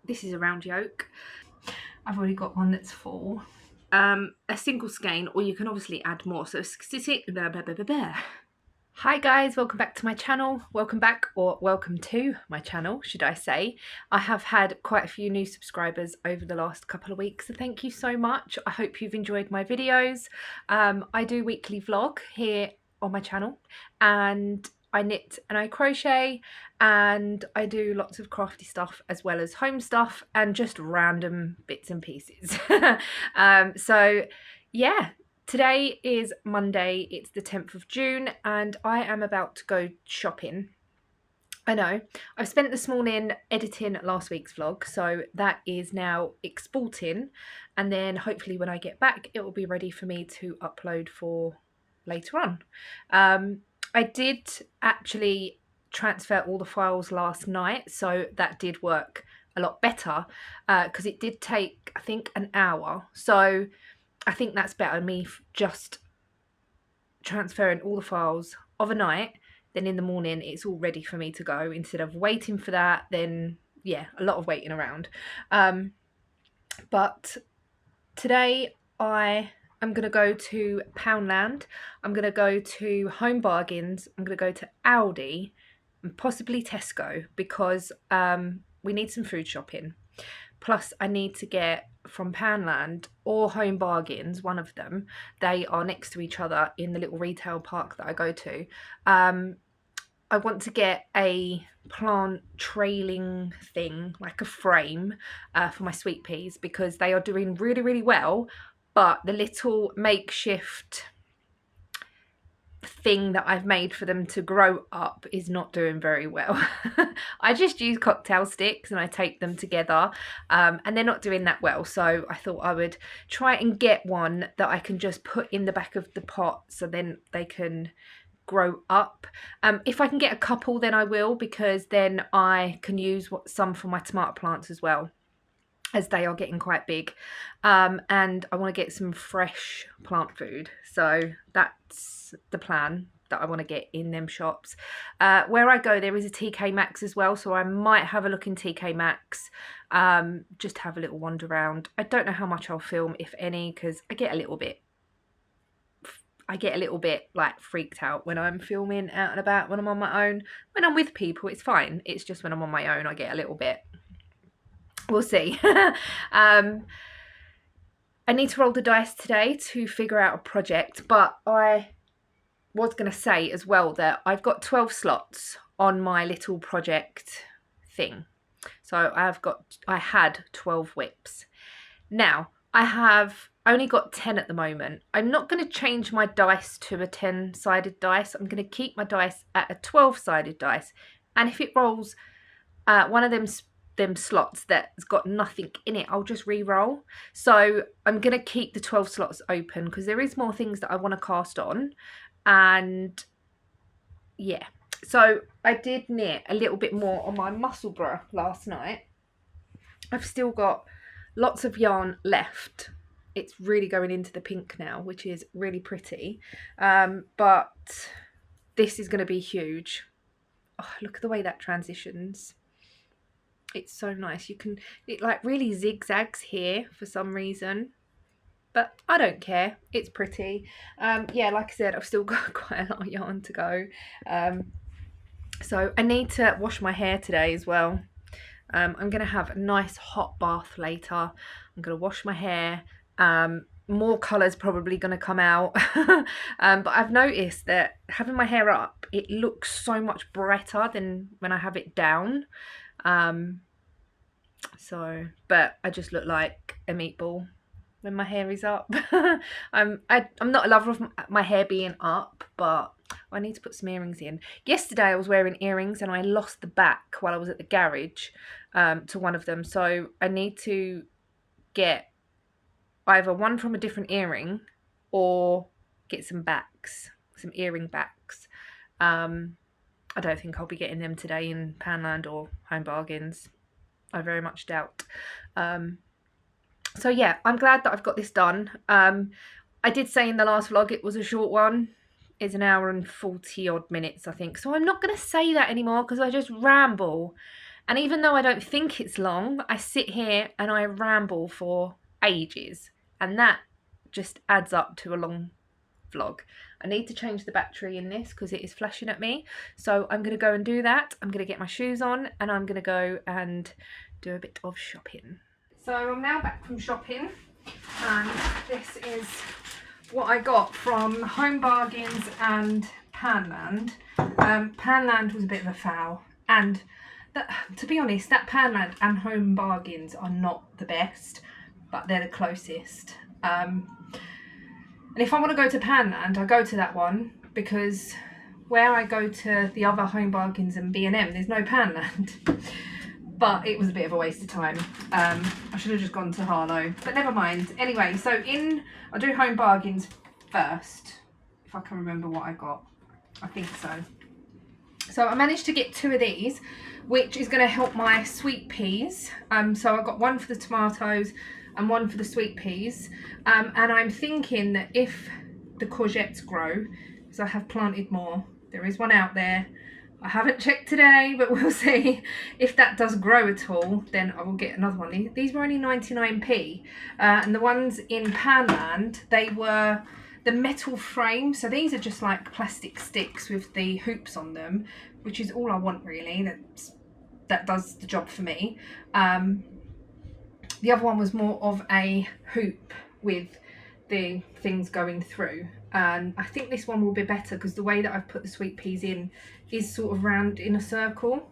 This is a round yolk. I've already got one that's full. A single skein, or you can obviously add more. So hi guys, welcome back to my channel. Welcome back, or welcome to my channel, should I say. I have had quite a few new subscribers over the last couple of weeks, so thank you so much. I hope you've enjoyed my videos. I do weekly vlog here on my channel, and I knit and I crochet, and I do lots of crafty stuff as well as home stuff and just random bits and pieces. So yeah, today is Monday, it's the 10th of June, and I am about to go shopping. I know, I've spent this morning editing last week's vlog, so that is now exporting, and then hopefully when I get back it will be ready for me to upload for later on. I did actually transfer all the files last night, so that did work a lot better, because it did take, I think, an hour. So I think that's better, me just transferring all the files overnight, then in the morning it's all ready for me to go, instead of waiting for that. Then yeah, a lot of waiting around. But today I'm going to go to Poundland, I'm going to go to Home Bargains, I'm going to go to Aldi and possibly Tesco, because we need some food shopping. Plus I need to get from Poundland or Home Bargains, one of them, they are next to each other in the little retail park that I go to. I want to get a plant trailing thing, like a frame, for my sweet peas, because they are doing really, really well, but the little makeshift thing that I've made for them to grow up is not doing very well. I just use cocktail sticks and I tape them together, and they're not doing that well, so I thought I would try and get one that I can just put in the back of the pot, so then they can grow up. If I can get a couple, then I will, because then I can use some for my tomato plants as well, as they are getting quite big, and I want to get some fresh plant food, so that's the plan that I want to get in them shops. Where I go, there is a TK Maxx as well, so I might have a look in TK Maxx, just have a little wander around. I don't know how much I'll film, if any, because I get a little bit like freaked out when I'm filming out and about when I'm on my own. When I'm with people it's fine, it's just when I'm on my own I get a little bit, we'll see. I need to roll the dice today to figure out a project, but I was going to say as well that I've got 12 slots on my little project thing. So I had 12 whips. Now I have only got 10 at the moment. I'm not going to change my dice to a 10-sided dice. I'm going to keep my dice at a 12-sided dice, and if it rolls one of them slots that's got nothing in it, I'll just re-roll. So I'm going to keep the 12 slots open, because there is more things that I want to cast on. And yeah, so I did knit a little bit more on my Musselburgh last night. I've still got lots of yarn left. It's really going into the pink now, which is really pretty, but this is going to be huge. Oh, look at the way that transitions. It's so nice. It like really zigzags here for some reason, but I don't care, it's pretty. Yeah, like I said, I've still got quite a lot of yarn to go, so I need to wash my hair today as well. I'm gonna have a nice hot bath later. I'm gonna wash my hair. More colours probably gonna come out. But I've noticed that having my hair up, it looks so much brighter than when I have it down. So, but I just look like a meatball when my hair is up. I'm not a lover of my hair being up, but I need to put some earrings in. Yesterday I was wearing earrings and I lost the back while I was at the garage, to one of them, so I need to get either one from a different earring or get some backs, some earring backs. I don't think I'll be getting them today in Poundland or Home Bargains. I very much doubt. So yeah, I'm glad that I've got this done. I did say in the last vlog it was a short one. It's an hour and 40 odd minutes, I think. So I'm not going to say that anymore, because I just ramble. And even though I don't think it's long, I sit here and I ramble for ages. And that just adds up to a long vlog. I need to change the battery in this because it is flashing at me. So I'm going to go and do that. I'm going to get my shoes on and I'm going to go and do a bit of shopping. So I'm now back from shopping and this is what I got from Home Bargains and Poundland. Poundland was a bit of a foul, and to be honest, that Poundland and Home Bargains are not the best, but they're the closest. And if I want to go to Poundland, I go to that one, because where I go to the other Home Bargains and B&M, there's no Poundland. But it was a bit of a waste of time. I should have just gone to Harlow, but never mind. Anyway, so I'll do Home Bargains first, if I can remember what I got. I think so. So I managed to get 2 of these, which is going to help my sweet peas. So I got one for the tomatoes and one for the sweet peas. And I'm thinking that if the courgettes grow, because I have planted more, there is one out there. I haven't checked today, but we'll see. If that does grow at all, then I will get another one. These were only 99p. And the ones in Poundland, they were the metal frame. So these are just like plastic sticks with the hoops on them, which is all I want really. That does the job for me. The other one was more of a hoop with the things going through. And I think this one will be better because the way that I've put the sweet peas in is sort of round in a circle.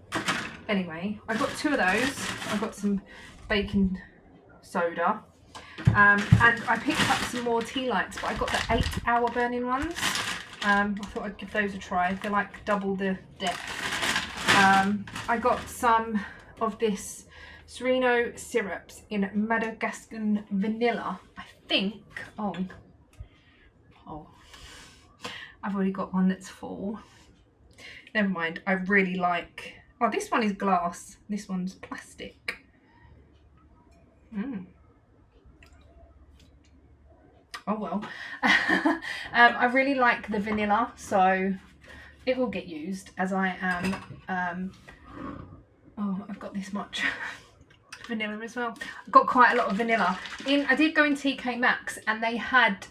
Anyway, I got 2 of those. I got some baking soda. And I picked up some more tea lights, but I got the 8-hour burning ones. I thought I'd give those a try. They're like double the depth. I got some of this Sereno syrups in Madagascar vanilla. I think, oh, I've already got one that's full. Never mind, I really like, oh, this one is glass, this one's plastic. Oh well. I really like the vanilla, so it will get used, as I am, oh, I've got this much vanilla as well. I've got quite a lot of vanilla. I did go in TK Maxx and they had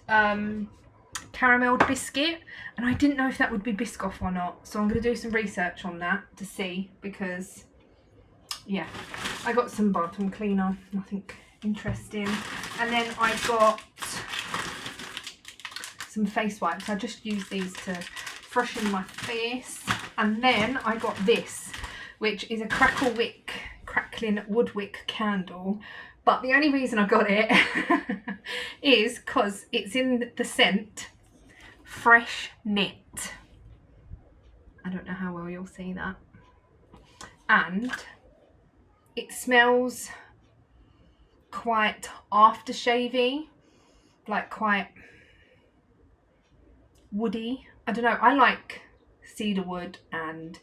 caramelled biscuit, and I didn't know if that would be Biscoff or not, so I'm going to do some research on that to see, because yeah, I got some bathroom cleaner, nothing interesting. And then I got some face wipes. I just use these to freshen my face. And then I got this, which is a crackling wood wick candle. But the only reason I got it is because it's in the scent Fresh Knit. I don't know how well you'll see that. And it smells quite aftershavey, like quite woody. I don't know, I like cedarwood and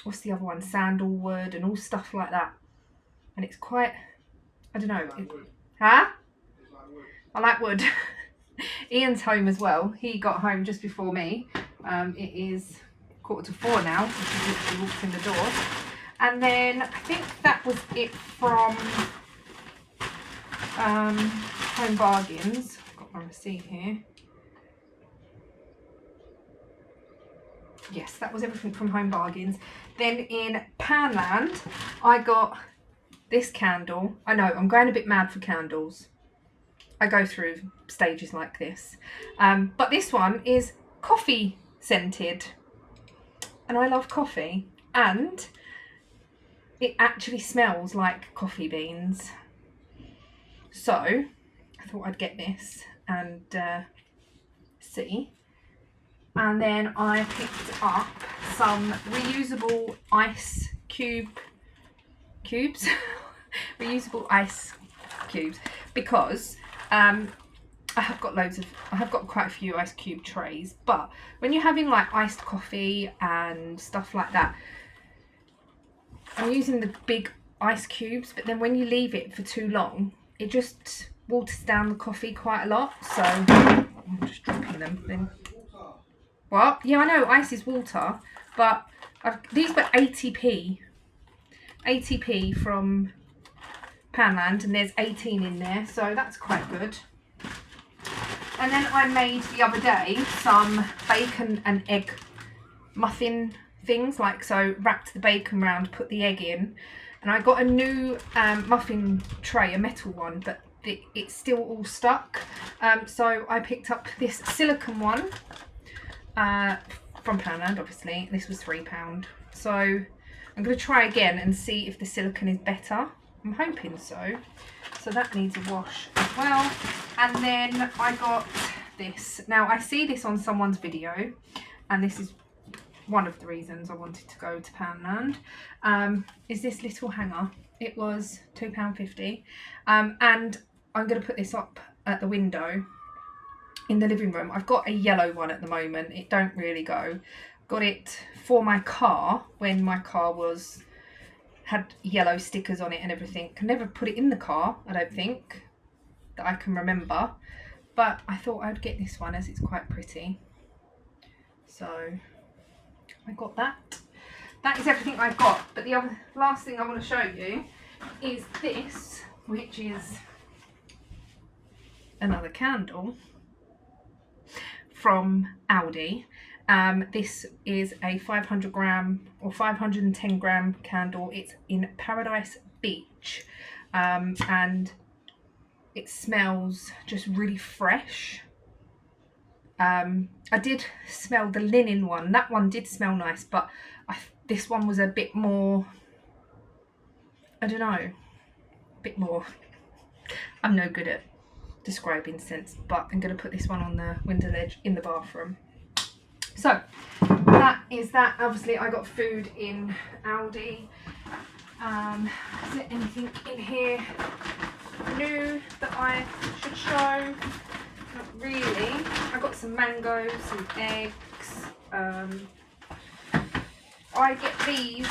what's the other one, sandalwood and all stuff like that. And it's quite, I don't know. Huh? I like wood. Ian's home as well. He got home just before me. It is 3:45 now, which is literally walked in the door. And then I think that was it from Home Bargains. I've got my receipt here. Yes, that was everything from Home Bargains. Then in Poundland, I got this candle. I know, I'm going a bit mad for candles. I go through stages like this. But this one is coffee scented. And I love coffee. And it actually smells like coffee beans. So I thought I'd get this and see. And then I picked up some reusable ice cubes. Reusable ice cubes, because I have got quite a few ice cube trays, but when you're having like iced coffee and stuff like that, I'm using the big ice cubes, but then when you leave it for too long, it just waters down the coffee quite a lot. So I'm just dropping them then. What? Yeah, I know ice is water, but these were 80p. 80p from Poundland, and there's 18 in there, so that's quite good. And then I made the other day some bacon and egg muffin things, like so wrapped the bacon round, put the egg in, and I got a new muffin tray, a metal one, but it's still all stuck. So I picked up this silicone one from Poundland, obviously. This was £3. So I'm going to try again and see if the silicone is better. I'm hoping so. So that needs a wash as well. And then I got this. Now I see this on someone's video, and this is one of the reasons I wanted to go to Poundland, is this little hanger. It was £2.50, and I'm going to put this up at the window in the living room. I've got a yellow one at the moment. It don't really go. Got it for my car when my car had yellow stickers on it and everything. Can never put it in the car, I don't think, that I can remember. But I thought I'd get this one as it's quite pretty. So I got that. That is everything I've got. But the last thing I want to show you is this, which is another candle from Aldi. This is a 500 gram or 510 gram candle. It's in Paradise Beach, and it smells just really fresh. I did smell the linen one. That one did smell nice, but this one was a bit more, I don't know, a bit more. I'm no good at describing scents, but I'm going to put this one on the window ledge in the bathroom. So that is that. Obviously I got food in Aldi. Is there anything in here new that I should show? Not really. I got some mangoes, some eggs. I get these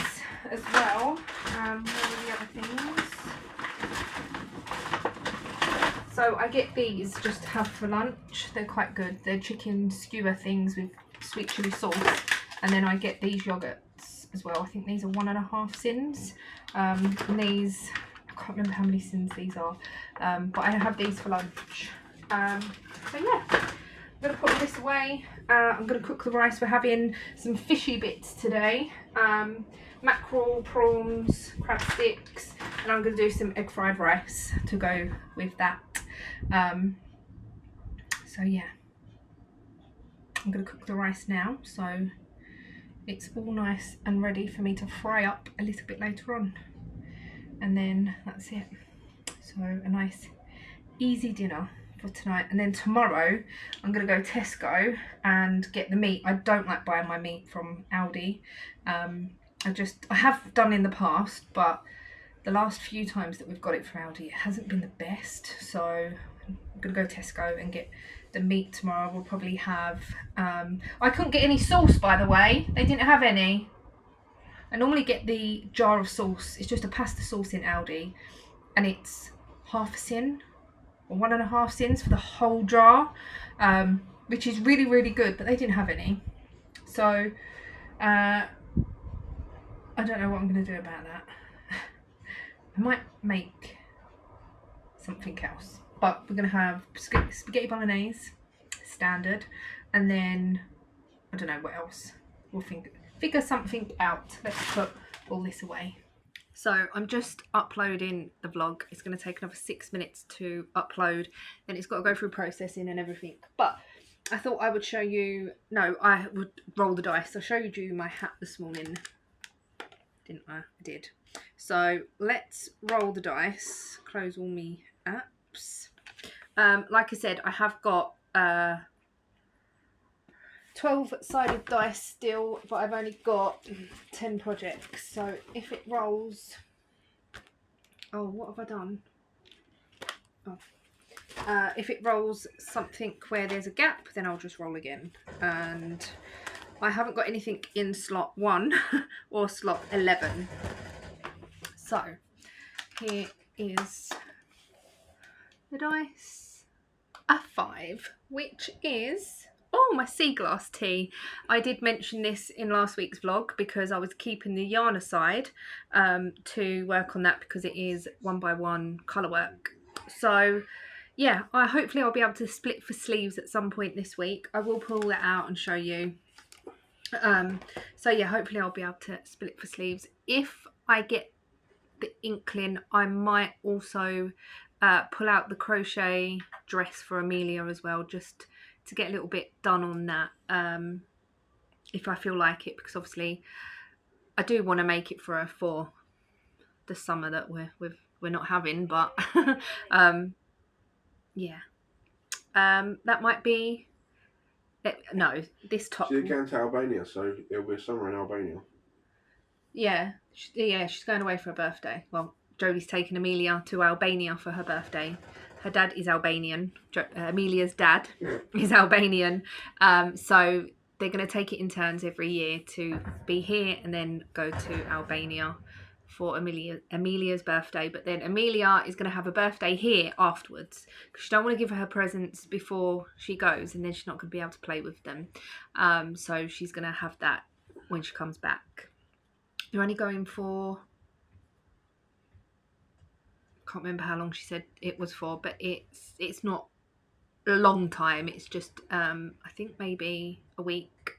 as well. What are the other things? So I get these just to have for lunch. They're quite good. They're chicken skewer things with sweet chilli sauce. And then I get these yogurts as well. I think these are 1.5 sins. And these, I can't remember how many sins these are. But I have these for lunch. So yeah, I'm going to put all this away. I'm going to cook the rice. We're having some fishy bits today. Mackerel, prawns, crab sticks, and I'm going to do some egg fried rice to go with that. So yeah, I'm going to cook the rice now, so it's all nice and ready for me to fry up a little bit later on, and then that's it. So a nice easy dinner for tonight. And then tomorrow I'm going to go Tesco and get the meat. I don't like buying my meat from Aldi. I have done in the past, but the last few times that we've got it from Aldi, it hasn't been the best. So I'm going to go Tesco and get the meat tomorrow. We'll probably have, I couldn't get any sauce, by the way. They didn't have any. I normally get the jar of sauce. It's just a pasta sauce in Aldi, and it's half a sin or 1.5 sins for the whole jar, which is really, really good, but they didn't have any. So I don't know what I'm going to do about that. I might make something else, but we're going to have spaghetti bolognese, standard, and then I don't know what else. We'll figure something out. Let's put all this away. So I'm just uploading the vlog. It's going to take another 6 minutes to upload, then it's got to go through processing and everything. But I thought I would show you, no, I would roll the dice. I showed you my hat this morning, didn't I? I did. So let's roll the dice. Close all my apps. Like I said, I have got 12-sided dice still, but I've only got 10 projects. So if it rolls, oh, what have I done? Oh, if it rolls something where there's a gap, then I'll just roll again. And I haven't got anything in slot 1 or slot 11. So here is the dice. A 5, which is Oh, my sea glass tea. I did mention this in last week's vlog because I was keeping the yarn aside to work on that because it is 1x1 colour work. So yeah, hopefully I'll be able to split for sleeves at some point this week. I will pull that out and show you. So yeah, hopefully I'll be able to split for sleeves. If I get the inkling, I might also pull out the crochet dress for Amelia as well, just to get a little bit done on that, if I feel like it, because obviously I do want to make it for her for the summer that we're not having, but yeah, that might be no, this top. She's going to Albania, so it'll be summer in Albania. Yeah, she's going away for her birthday. Well, Jodie's taking Amelia to Albania for her birthday. Her dad is Albanian. Amelia's dad is Albanian. So they're going to take it in turns every year to be here and then go to Albania for Amelia's birthday. But then Amelia is going to have a birthday here afterwards because she don't want to give her presents before she goes, and then she's not going to be able to play with them. So she's going to have that when she comes back. You're only going for, I can't remember how long she said it was for, but it's not a long time. It's just I think maybe a week.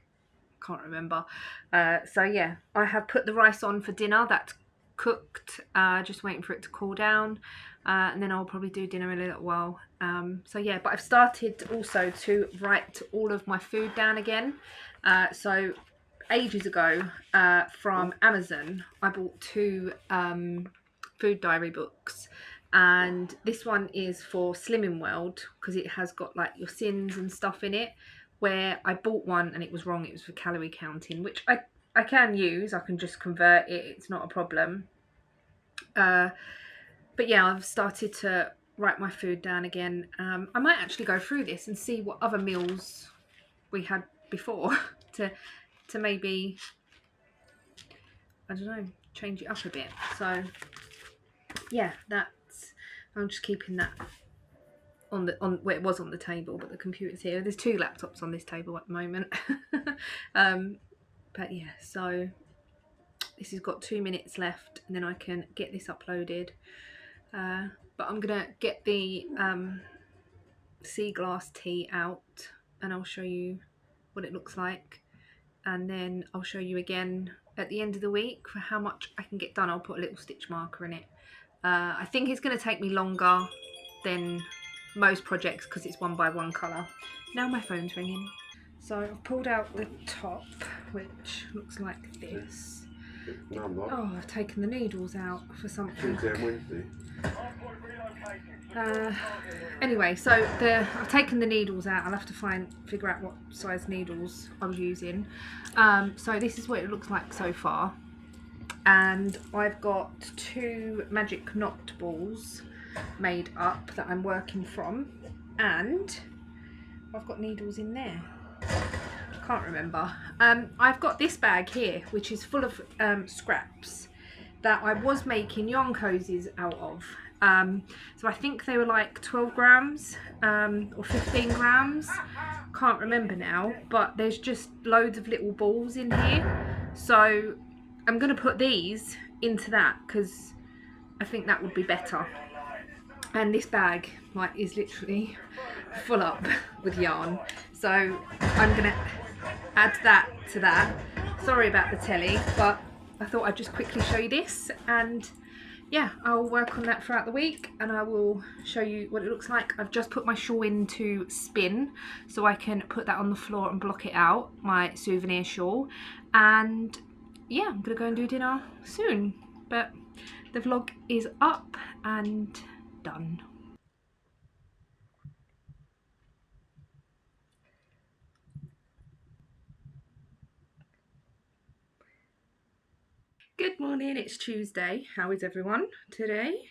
Can't remember. So yeah, I have put the rice on for dinner. That's cooked. Just waiting for it to cool down, and then I'll probably do dinner in a little while. So yeah, but I've started also to write all of my food down again. So ages ago from Amazon, I bought 2 food diary books, and this one is for Slimming World because it has got like your sins and stuff in it, where I bought one and it was wrong. It was for calorie counting, which I can use. I can just convert it. It's not a problem. But yeah, I've started to write my food down again. I might actually go through this and see what other meals we had before to maybe, I don't know, change it up a bit. So yeah, I'm just keeping that on where it was on the table, but the computer's here. There's 2 laptops on this table at the moment. But yeah, so this has got 2 minutes left and then I can get this uploaded. But I'm gonna get the sea glass tea out and I'll show you what it looks like, and then I'll show you again at the end of the week for how much I can get done. I'll put a little stitch marker in it. I think it's going to take me longer than most projects because it's 1x1 colour. Now my phone's ringing. So I've pulled out the top, which looks like this. No, I'm not. Oh, I've taken the needles out for something. Tuesday and Wednesday. Anyway, so I've taken the needles out. I'll have to figure out what size needles I was using. So this is what it looks like so far, and I've got 2 magic knot balls made up that I'm working from, and I've got needles in there. Can't remember. I've got this bag here which is full of scraps that I was making yarn cozies out of. So I think they were like 12 grams or 15 grams, can't remember now, but there's just loads of little balls in here, so I'm going to put these into that because I think that would be better. And this bag is literally full up with yarn, so I'm going to add that to that. Sorry about the telly, but I thought I'd just quickly show you this, and yeah, I'll work on that throughout the week and I will show you what it looks like. I've just put my shawl into spin so I can put that on the floor and block it out, my Souvenir Shawl. And yeah, I'm gonna go and do dinner soon, but the vlog is up and done. Good morning, it's Tuesday. How is everyone today?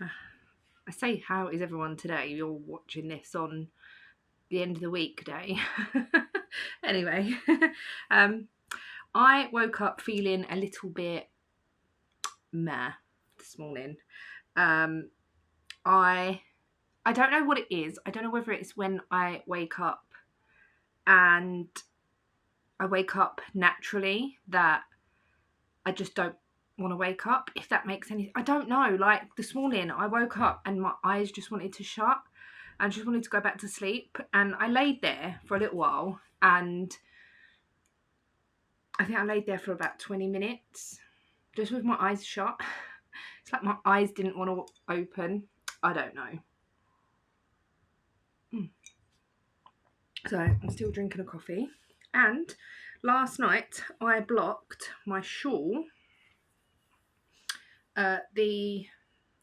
I say how is everyone today, you're watching this on the end of the week day. Anyway, I woke up feeling a little bit meh this morning. I don't know what it is. I don't know whether it's when I wake up and I wake up naturally that I just don't want to wake up, if that makes any. I don't know, like this morning I woke up and my eyes just wanted to shut and just wanted to go back to sleep, and I laid there for a little while, and I think I laid there for about 20 minutes just with my eyes shut. It's like my eyes didn't want to open. I don't know. So I'm still drinking a coffee. And last night I blocked my shawl, the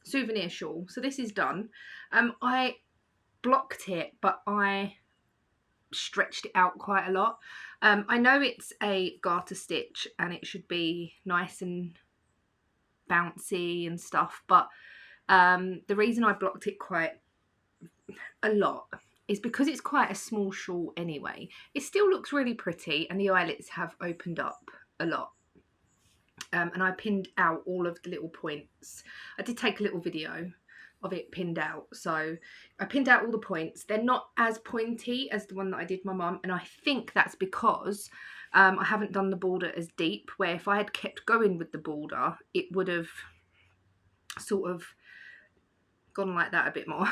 Souvenir Shawl. So this is done. I blocked it, but I stretched it out quite a lot. I know it's a garter stitch and it should be nice and bouncy and stuff, but the reason I blocked it quite a lot is because it's quite a small shawl anyway. It still looks really pretty and the eyelets have opened up a lot. And I pinned out all of the little points. I did take a little video of it pinned out. So I pinned out all the points. They're not as pointy as the one that I did my mum. And I think that's because I haven't done the border as deep, where if I had kept going with the border, it would have sort of gone like that a bit more.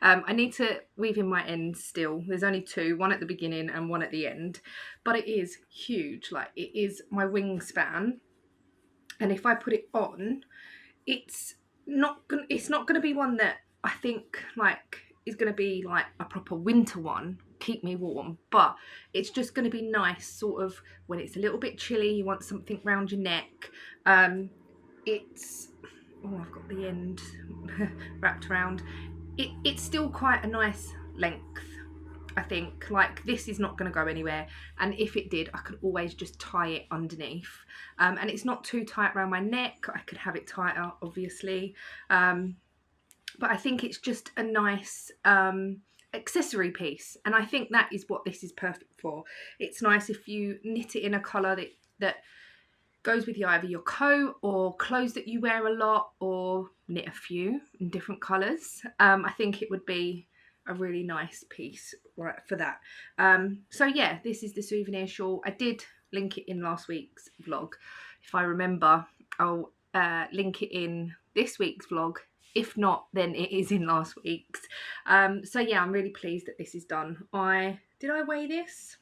I need to weave in my ends still. There's only two, one at the beginning and one at the end, but it is huge. Like, it is my wingspan, and if I put it on, it's not gonna be one that I think like is gonna be like a proper winter one, keep me warm, but it's just gonna be nice sort of when it's a little bit chilly, you want something round your neck. It's, oh, I've got the end wrapped around. It's still quite a nice length, I think. Like, this is not going to go anywhere, and if it did, I could always just tie it underneath. And it's not too tight around my neck. I could have it tighter, obviously. But I think it's just a nice accessory piece, and I think that is what this is perfect for. It's nice if you knit it in a colour that goes with either your coat or clothes that you wear a lot, or knit a few in different colours. I think it would be a really nice piece right for that. So yeah, this is the Souvenir Shawl. I did link it in last week's vlog. If I remember, I'll link it in this week's vlog. If not, then it is in last week's. So yeah, I'm really pleased that this is done. Did I weigh this?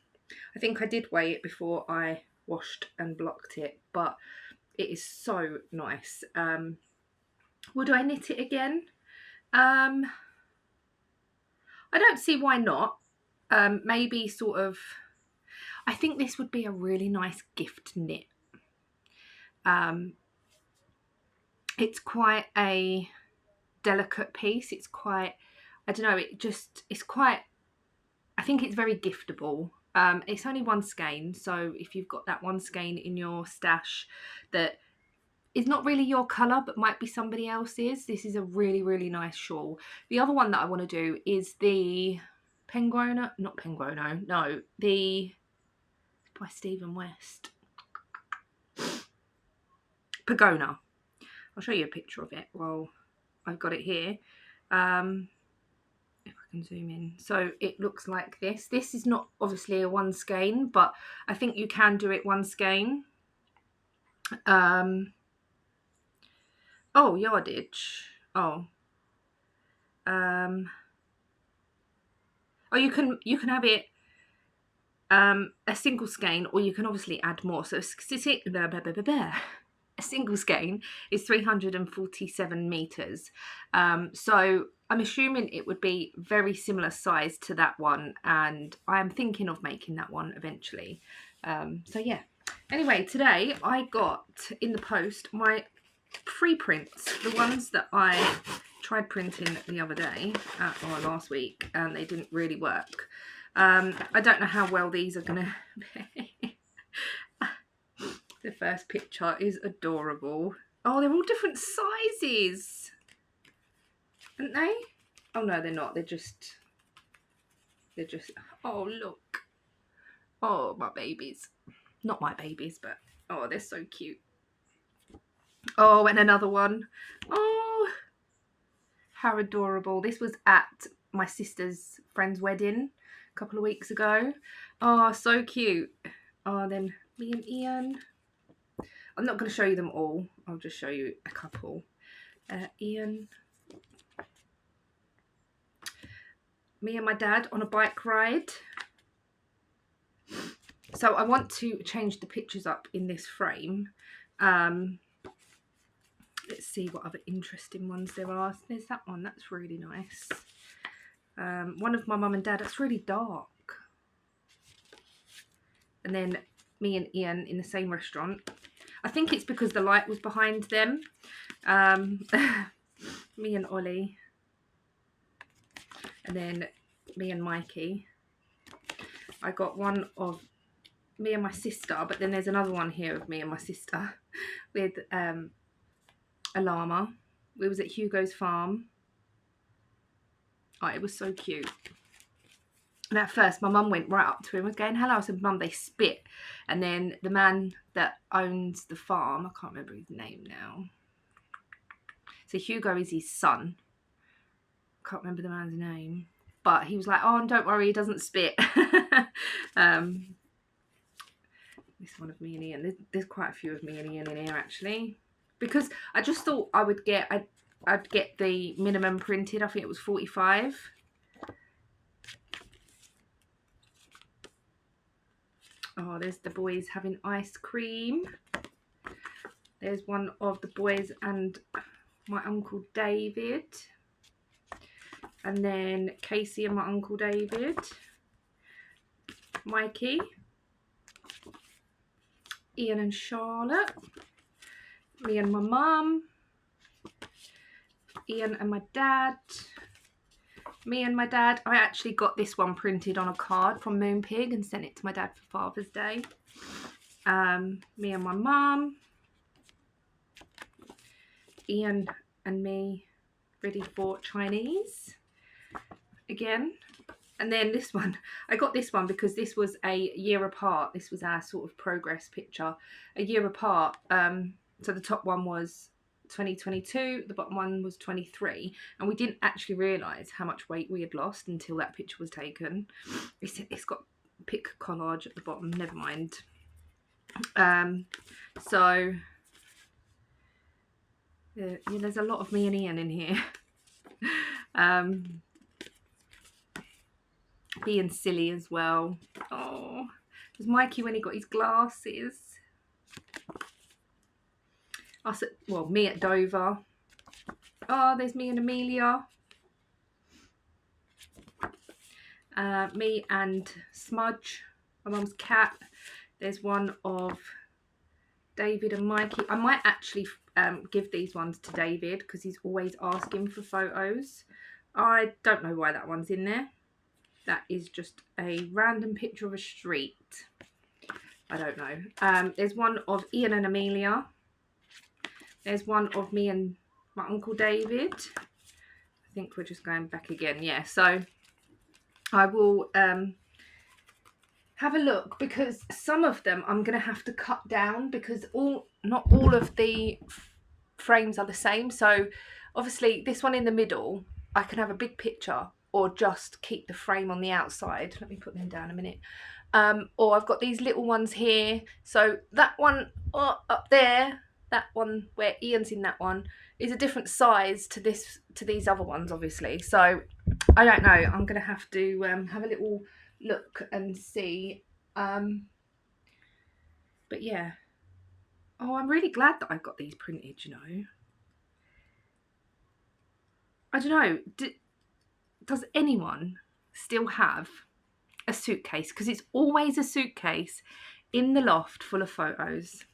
I think I did weigh it before I washed and blocked it, but it is so nice. Would I knit it again? I don't see why not. Maybe sort of, I think this would be a really nice gift knit. It's quite a delicate piece. It's quite, I don't know, it's quite, I think it's very giftable. It's only one skein, so if you've got that one skein in your stash that is not really your colour but might be somebody else's, this is a really, really nice shawl. The other one that I want to do is the Penguono, not Penguono, no, the, by Stephen West, Pagona. I'll show you a picture of it. Well, I've got it here. If I can zoom in. So it looks like this. This is not obviously a one skein, but I think you can do it one skein. Oh, yardage. Oh. Oh, you can have it a single skein, or you can obviously add more. So a single skein is 347 meters. So I'm assuming it would be very similar size to that one, and I am thinking of making that one eventually. So yeah. Anyway, today I got in the post my free prints, the ones that I tried printing the other day, or last week, and they didn't really work. I don't know how well these are gonna be. The first picture is adorable. Oh, they're all different sizes, aren't they? Oh no, they're not. They're just, oh look. Oh, my babies. Not my babies, but oh, they're so cute. Oh, and another one. Oh, how adorable. This was at my sister's friend's wedding. a couple of weeks ago. Oh, so cute. Oh, then me and Ian. I'm not going to show you them all. I'll just show you a couple. Ian. Me and my dad on a bike ride. So I want to change the pictures up in this frame. Let's see what other interesting ones there are. There's that one. That's really nice. One of my mum and dad. That's really dark. And then me and Ian in the same restaurant. I think it's because the light was behind them. Me and Ollie. And then me and Mikey. I got one of me and my sister, but then there's another one here of me and my sister with a llama. We was at Hugo's farm. Oh, it was so cute. And at first, my mum went right up to him, was going, hello. I said, Mum, they spit. And then the man that owns the farm, I can't remember his name now. So Hugo is his son. Can't remember the man's name. But he was like, oh, don't worry, he doesn't spit. This one of me and Ian. There's quite a few of me and Ian in here, actually. Because I just thought I would get, I'd get the minimum printed. I think it was 45. Oh, there's the boys having ice cream. There's one of the boys and my Uncle David. And then Casey and my Uncle David. Mikey. Ian and Charlotte. Me and my mum. Ian and my dad. Me and my dad. I actually got this one printed on a card from Moonpig and sent it to my dad for Father's Day. Me and my mum. Ian and me ready for Chinese again. And then this one, I got this one because this was a year apart. This was our sort of progress picture, a year apart. So the top one was 2022, the bottom one was 23, and we didn't actually realise how much weight we had lost until that picture was taken. It's got pic collage at the bottom, never mind. So yeah, there's a lot of me and Ian in here. Being silly as well. Oh, there's Mikey when he got his glasses. Us at, well, me at Dover. Oh, there's me and Amelia. Me and Smudge, my mum's cat. There's one of David and Mikey. I might actually give these ones to David because he's always asking for photos. I don't know why that one's in there. That is just a random picture of a street. I don't know. There's one of Ian and Amelia. There's one of me and my Uncle David. I think we're just going back again. Yeah, so I will have a look because some of them I'm going to have to cut down because not all of the frames are the same. So obviously this one in the middle, I can have a big picture or just keep the frame on the outside. Let me put them down a minute. Or I've got these little ones here. So that one up there, that one where Ian's in that one, is a different size to these other ones, obviously. So I don't know. I'm going to have to have a little look and see. But yeah. Oh, I'm really glad that I've got these printed, you know. I don't know. Does anyone still have a suitcase? Because it's always a suitcase in the loft full of photos.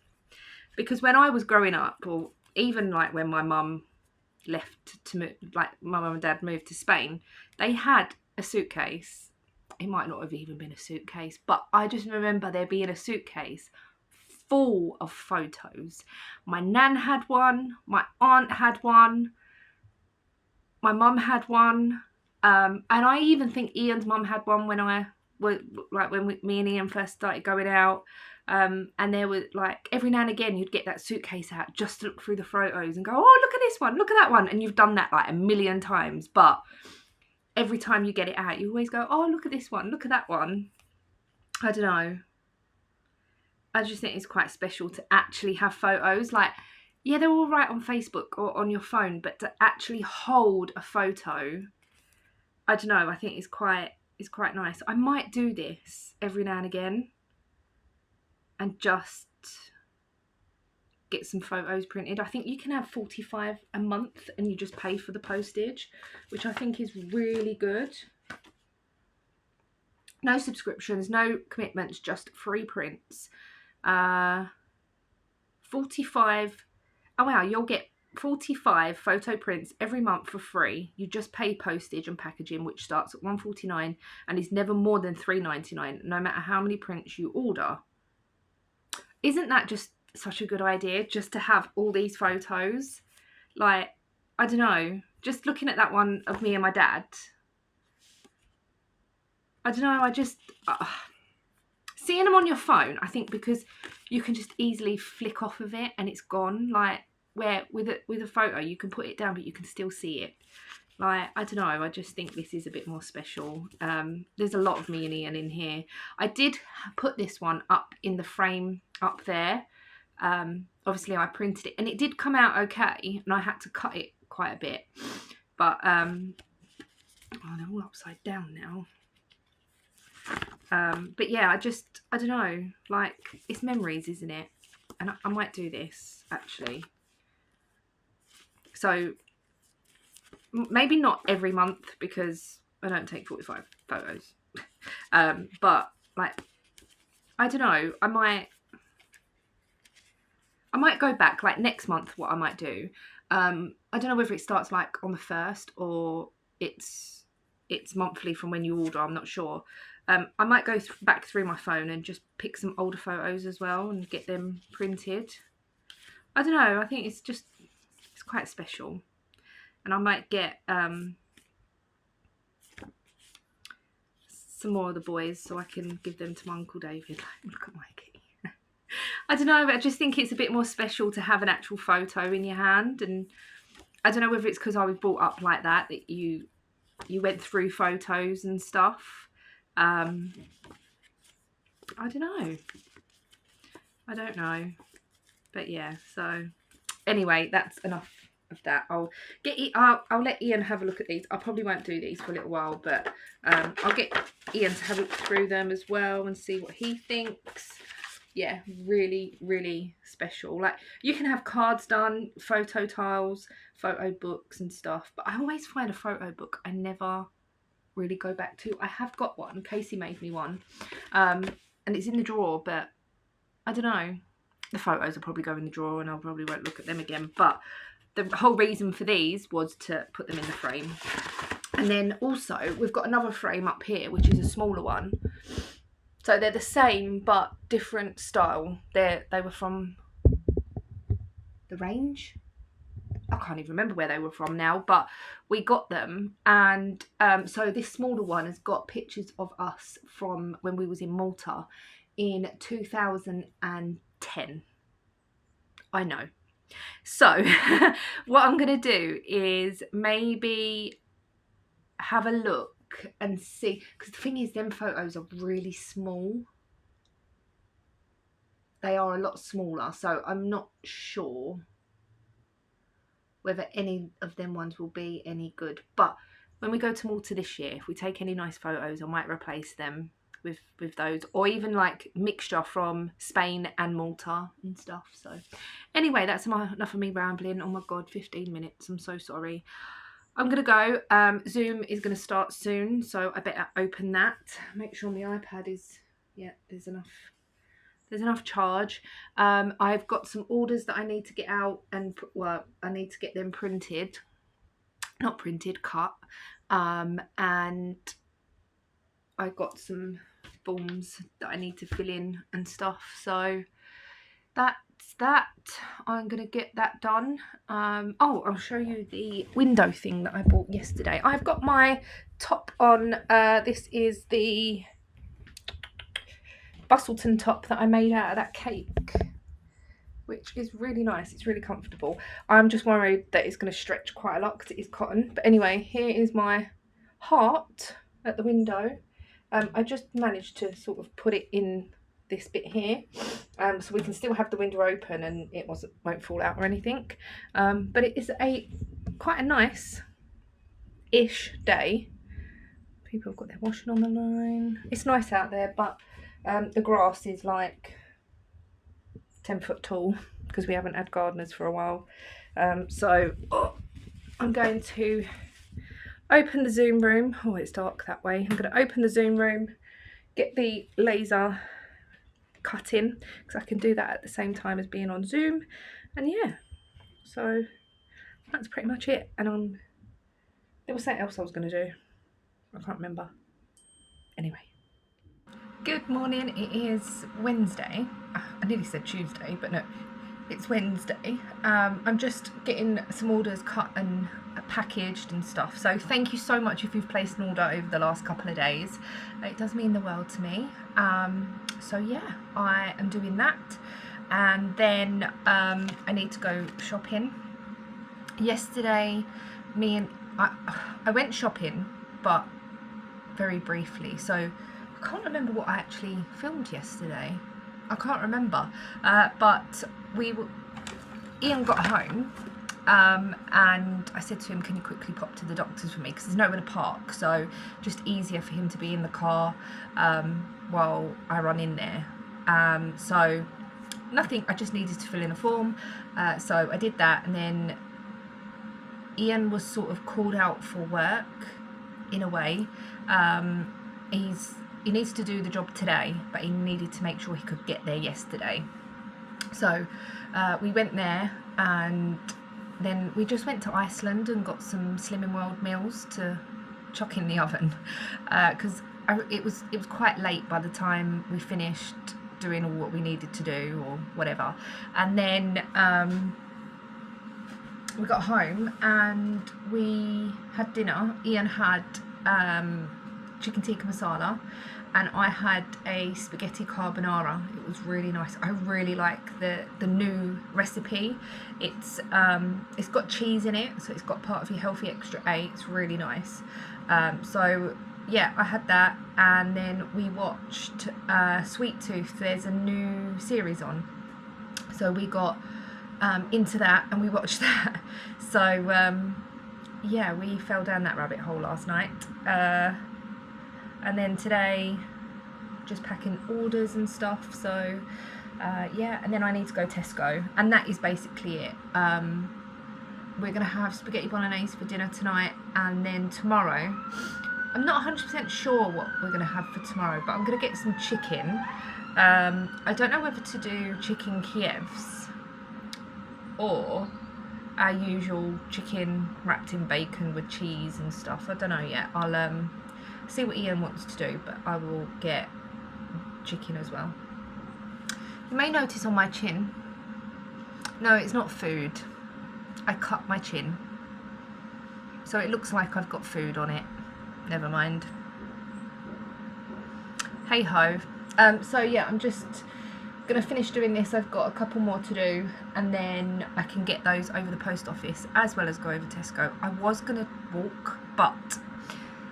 Because when I was growing up, or even like when my mum left to move, like my mum and dad moved to Spain, they had a suitcase. It might not have even been a suitcase, but I just remember there being a suitcase full of photos. My nan had one, my aunt had one, my mum had one, and I even think Ian's mum had one when me and Ian first started going out. And there was like every now and again you'd get that suitcase out just to look through the photos and go, oh, look at this one, look at that one, and you've done that like a million times. But every time you get it out, you always go, oh, look at this one, look at that one. I don't know. I just think it's quite special to actually have photos. Like, yeah, they're all right on Facebook or on your phone, but to actually hold a photo, I don't know, I think it's quite nice. I might do this every now and again and just get some photos printed. I think you can have 45 a month and you just pay for the postage, which I think is really good. No subscriptions, no commitments, just free prints. 45, oh wow, you'll get 45 photo prints every month for free. You just pay postage and packaging, which starts at $1.49 and is never more than $3.99, no matter how many prints you order. Isn't that just such a good idea, just to have all these photos? Like, I don't know, just looking at that one of me and my dad, I don't know, I just seeing them on your phone, I think, because you can just easily flick off of it and it's gone. Like, where with a photo you can put it down but you can still see it. Like, I don't know, I just think this is a bit more special. There's a lot of me and Ian in here. I did put this one up in the frame up there. Obviously I printed it and it did come out okay, and I had to cut it quite a bit, but oh, they're all upside down now. But yeah, I don't know, like, it's memories, isn't it? And I might do this actually, so maybe not every month because I don't take 45 photos. But like, I don't know, I might go back, like next month. What I might do, I don't know whether it starts like on the 1st or it's monthly from when you order, I'm not sure. I might go back through my phone and just pick some older photos as well and get them printed. I don't know, I think it's quite special. And I might get some more of the boys so I can give them to my Uncle David. Look at Mikey. I don't know, but I just think it's a bit more special to have an actual photo in your hand. And I don't know whether it's because I was brought up like that you went through photos and stuff. I don't know. I don't know. But yeah, so anyway, that's enough of that. I'll let Ian have a look at these. I probably won't do these for a little while, but I'll get Ian to have a look through them as well and see what he thinks. Yeah, really, really special. Like, you can have cards done, photo tiles, photo books and stuff, but I always find a photo book I never really go back to. I have got one. Casey made me one, and it's in the drawer, but I don't know. The photos will probably go in the drawer and I probably won't look at them again, but the whole reason for these was to put them in the frame. And then also we've got another frame up here, which is a smaller one. So they're the same but different style. They were from the Range. I can't even remember where they were from now, but we got them. And so this smaller one has got pictures of us from when we was in Malta in 2010. I know. So what I'm going to do is maybe have a look and see, because the thing is, them photos are really small. They are a lot smaller, so I'm not sure whether any of them ones will be any good. But when we go to Malta this year, if we take any nice photos, I might replace them with those, or even like mixture from Spain and Malta and stuff. So anyway, that's enough of me rambling. Oh my god, 15 minutes, I'm so sorry. I'm gonna go. Zoom is gonna start soon, so I better open that, make sure my iPad is, yeah, there's enough charge. I've got some orders that I need to get out, and well, I need to get them printed, not printed, cut, and I've got some forms that I need to fill in and stuff. So that's that. I'm gonna get that done. Oh, I'll show you the window thing that I bought yesterday. I've got my top on. This is the Bustleton top that I made out of that cake, which is really nice. It's really comfortable. I'm just worried that it's going to stretch quite a lot because it is cotton. But anyway, here is my heart at the window. I just managed to sort of put it in this bit here, so we can still have the window open and it won't fall out or anything. But it is quite a nice-ish day. People have got their washing on the line. It's nice out there, but the grass is like 10 foot tall because we haven't had gardeners for a while. So I'm going to open the Zoom room. Oh, it's dark that way. I'm going to open the Zoom room, get the laser cut in because I can do that at the same time as being on Zoom. And yeah, so that's pretty much it. And there was something else I was going to do. I can't remember. Anyway. Good morning. It is Wednesday. I nearly said Tuesday, but no, it's Wednesday. I'm just getting some orders cut and packaged and stuff. So thank you so much if you've placed an order over the last couple of days. It does mean the world to me. So yeah, I am doing that. And then I need to go shopping. Yesterday, I went shopping, but very briefly. So I can't remember what I actually filmed yesterday. I can't remember. But Ian got home and I said to him, can you quickly pop to the doctor's for me? Because there's nowhere to park. So just easier for him to be in the car while I run in there. So nothing, I just needed to fill in a form. So I did that, and then Ian was sort of called out for work in a way. He needs to do the job today, but he needed to make sure he could get there yesterday. So we went there, and then we just went to Iceland and got some Slimming World meals to chuck in the oven because it was quite late by the time we finished doing all what we needed to do or whatever. And then we got home and we had dinner. Ian had chicken tikka masala and I had a spaghetti carbonara. It was really nice. I really like the new recipe. It's got cheese in it, so it's got part of your healthy extra A. It's really nice. So yeah, I had that, and then we watched Sweet Tooth. There's a new series on, so we got into that and we watched that. So yeah, we fell down that rabbit hole last night. And then today, just packing orders and stuff. So yeah, and then I need to go Tesco, and that is basically it. We're gonna have spaghetti bolognese for dinner tonight, and then tomorrow, I'm not 100% sure what we're gonna have for tomorrow, but I'm gonna get some chicken. I don't know whether to do chicken Kievs or our usual chicken wrapped in bacon with cheese and stuff. I don't know yet. I'll see what Ian wants to do, but I will get chicken as well. You may notice on my chin, no, it's not food. I cut my chin, so it looks like I've got food on it. Never mind. Hey ho. So yeah, I'm just gonna finish doing this. I've got a couple more to do, and then I can get those over the post office as well as go over Tesco. I was gonna walk, but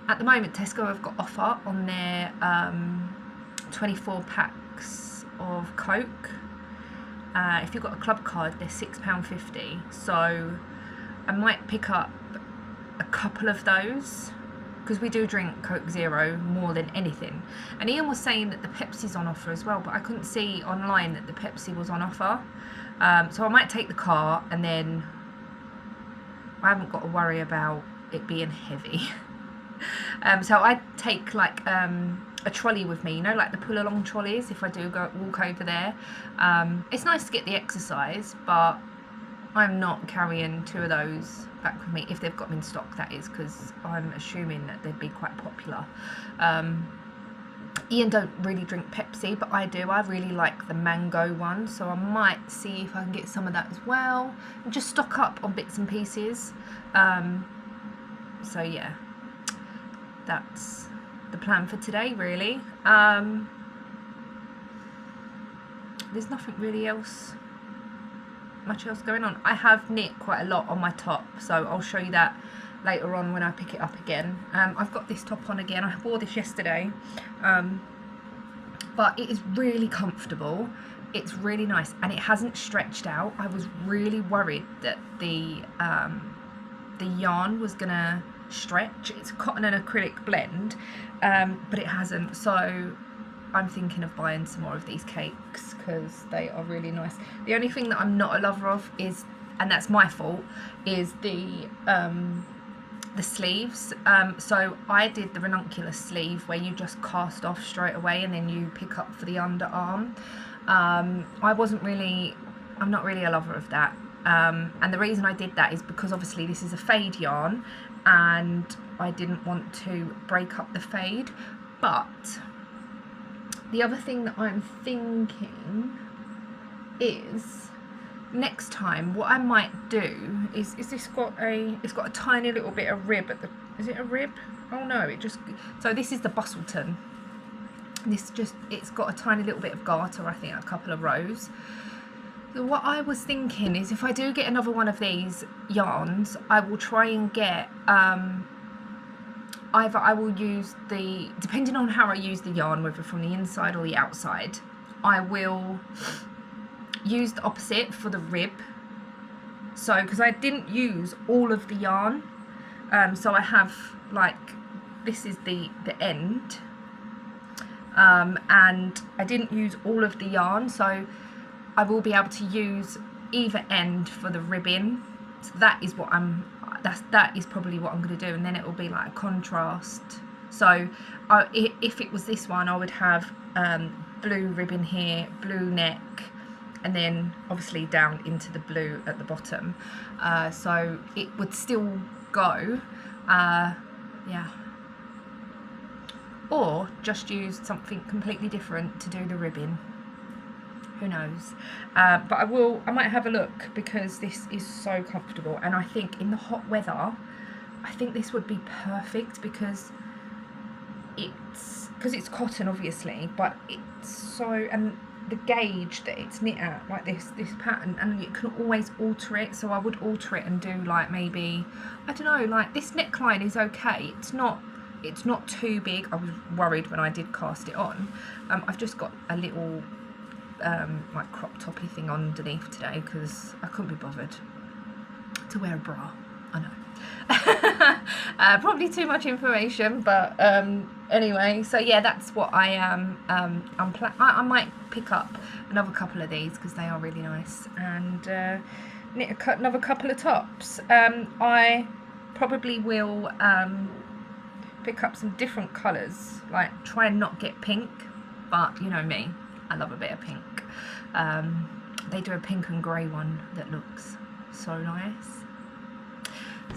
at the moment Tesco have got offer on their 24 packs of Coke. If you've got a club card, they're £6.50. So I might pick up a couple of those, because we do drink Coke Zero more than anything. And Ian was saying that the Pepsi's on offer as well, but I couldn't see online that the Pepsi was on offer. So I might take the car, and then I haven't got to worry about it being heavy. So I take like a trolley with me, you know, like the pull along trolleys, if I do go walk over there. It's nice to get the exercise, but I'm not carrying two of those back with me, if they've got them in stock, that is, because I'm assuming that they'd be quite popular. Ian don't really drink Pepsi, but I do. I really like the mango one, so I might see if I can get some of that as well and just stock up on bits and pieces. So yeah, that's the plan for today, really. There's nothing really much else going on. I have knit quite a lot on my top, so I'll show you that later on when I pick it up again. I've got this top on again. I wore this yesterday, but it is really comfortable. It's really nice, and it hasn't stretched out. I was really worried that the yarn was gonna stretch. It's a cotton and acrylic blend, but it hasn't. So I'm thinking of buying some more of these cakes because they are really nice. The only thing that I'm not a lover of is, and that's my fault, is the sleeves. So I did the ranunculus sleeve where you just cast off straight away and then you pick up for the underarm. I'm not really a lover of that. And the reason I did that is because obviously this is a fade yarn and I didn't want to break up the fade. But the other thing that I'm thinking is next time what I might do is it's got a tiny little bit of rib at the, is it a rib? Oh no, so this is the Bustleton. It's got a tiny little bit of garter, I think a couple of rows. So what I was thinking is if I do get another one of these yarns, I will try and get either I will use depending on how I use the yarn, whether from the inside or the outside, I will use the opposite for the rib. So because I didn't use all of the yarn, so I have like, this is the end, and I didn't use all of the yarn, so I will be able to use either end for the ribbing. So that is what that is probably what I'm going to do, and then it will be like a contrast. So if it was this one, I would have blue ribbon here, blue neck, and then obviously down into the blue at the bottom. So it would still go, yeah. Or just use something completely different to do the ribbing. Who knows? But I might have a look because this is so comfortable, and I think in the hot weather, I think this would be perfect because it's cotton obviously, but it's so, and the gauge that it's knit at, like this pattern, and you can always alter it. So I would alter it and do like maybe, I don't know, like this neckline is okay. It's not too big. I was worried when I did cast it on. I've just got a little like crop toppy thing underneath today because I couldn't be bothered to wear a bra. I know. Probably too much information, but anyway, so yeah, that's what I am. I might pick up another couple of these because they are really nice, and knit another couple of tops. I probably will pick up some different colours, like try and not get pink, but you know me, I love a bit of pink. They do a pink and grey one that looks so nice.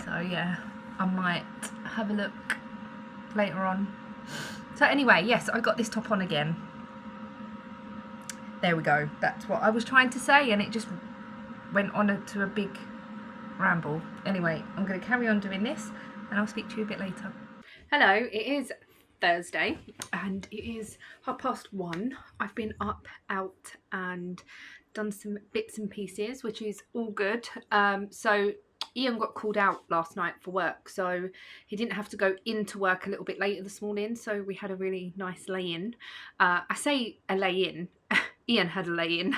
So yeah, I might have a look later on. So anyway, yes, I got this top on again. There we go. That's what I was trying to say, and it just went on to a big ramble. Anyway, I'm going to carry on doing this, and I'll speak to you a bit later. Hello, it is Thursday and it is 1:30. I've been up, out and done some bits and pieces, which is all good. So Ian got called out last night for work, so he didn't have to go into work a little bit later this morning, so we had a really nice lay-in. I say a lay-in, Ian had a lay-in.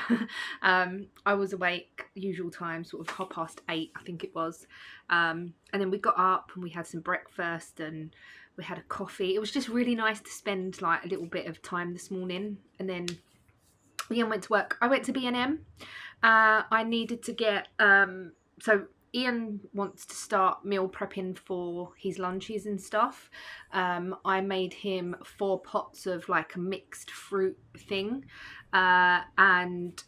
I was awake usual time, sort of 8:30 I think it was, and then we got up and we had some breakfast and we had a coffee. It was just really nice to spend like a little bit of time this morning. And then Ian went to work. I went to B&M. I needed to get so Ian wants to start meal prepping for his lunches and stuff. I made him 4 pots of like a mixed fruit thing, and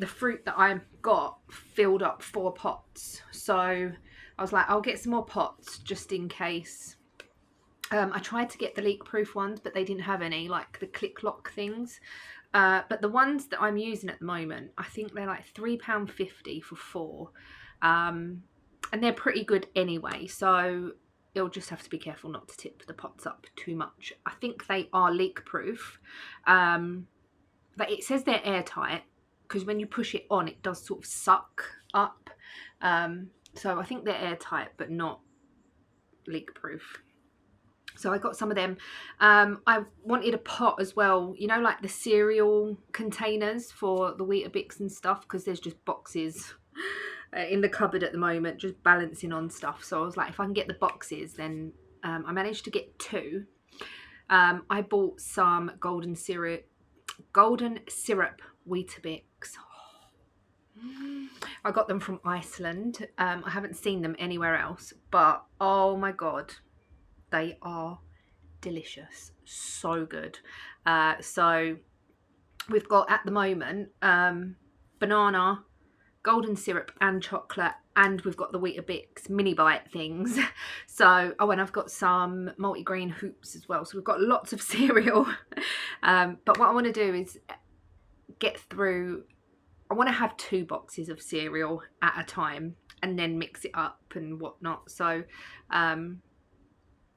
the fruit that I got filled up 4 pots. So I was like, I'll get some more pots just in case. I tried to get the leak-proof ones, but they didn't have any, like the click-lock things. But the ones that I'm using at the moment, I think they're like £3.50 for 4. And they're pretty good anyway, so you'll just have to be careful not to tip the pots up too much. I think they are leak-proof. But it says they're airtight, because when you push it on, it does sort of suck up. So I think they're airtight, but not leak proof. So I got some of them. I wanted a pot as well, you know, like the cereal containers for the Weetabix and stuff, because there's just boxes in the cupboard at the moment, just balancing on stuff. So I was like, if I can get the boxes, then I managed to get 2. I bought some golden syrup Weetabix. I got them from Iceland. I haven't seen them anywhere else, but oh my god, they are delicious, so good. So we've got at the moment banana, golden syrup and chocolate, and we've got the Weetabix mini bite things. So and I've got some multigrain hoops as well, so we've got lots of cereal. But what I want to do is get through, I want to have 2 boxes of cereal at a time and then mix it up and whatnot. So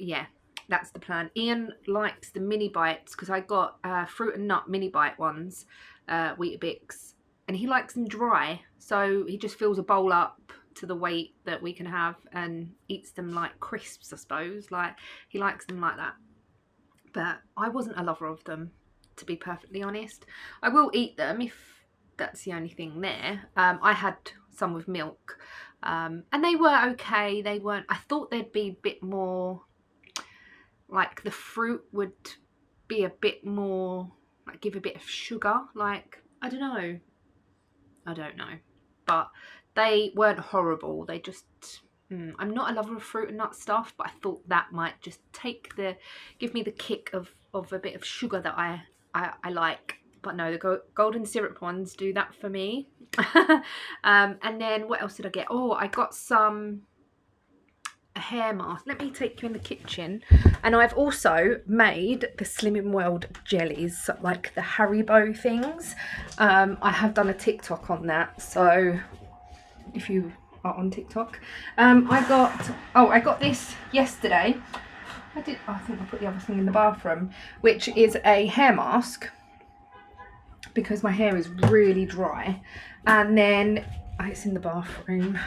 yeah, that's the plan. Ian likes the mini bites because I got fruit and nut mini bite ones, Weetabix, and he likes them dry. So he just fills a bowl up to the weight that we can have and eats them like crisps, I suppose. Like, he likes them like that. But I wasn't a lover of them, to be perfectly honest. I will eat them if that's the only thing there. I had some with milk, and they were okay. They weren't, I thought they'd be a bit more, like the fruit would be a bit more, like give a bit of sugar, like, I don't know, but they weren't horrible. They just, I'm not a lover of fruit and nut stuff, but I thought that might just give me the kick of a bit of sugar that I like. But no, the golden syrup ones do that for me. And then what else did I get? Oh, I got a hair mask. Let me take you in the kitchen. And I've also made the Slimming World jellies, like the Haribo things. I have done a TikTok on that, so if you are on TikTok. I got this yesterday. I think I put the other thing in the bathroom, which is a hair mask because my hair is really dry. And then it's in the bathroom.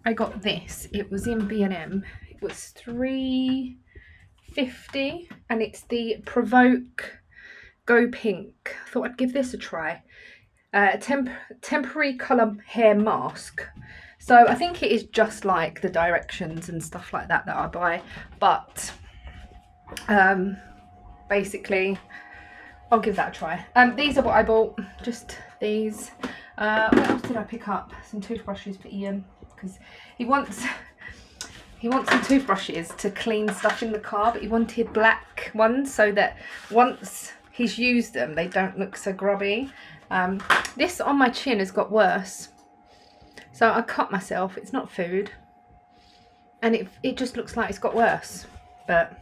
I got this. It was in B&M. It was $3.50, and it's the Provoke Go Pink. I thought I'd give this a try. Temporary colour hair mask. So I think it is just like the directions and stuff like that I buy, but basically I'll give that a try. These are what I bought, just these. What else did I pick up? Some toothbrushes for Ian, because he wants some toothbrushes to clean stuff in the car, but he wanted black ones so that once he's used them, they don't look so grubby. This on my chin has got worse. So I cut myself. It's not food. And it just looks like it's got worse. But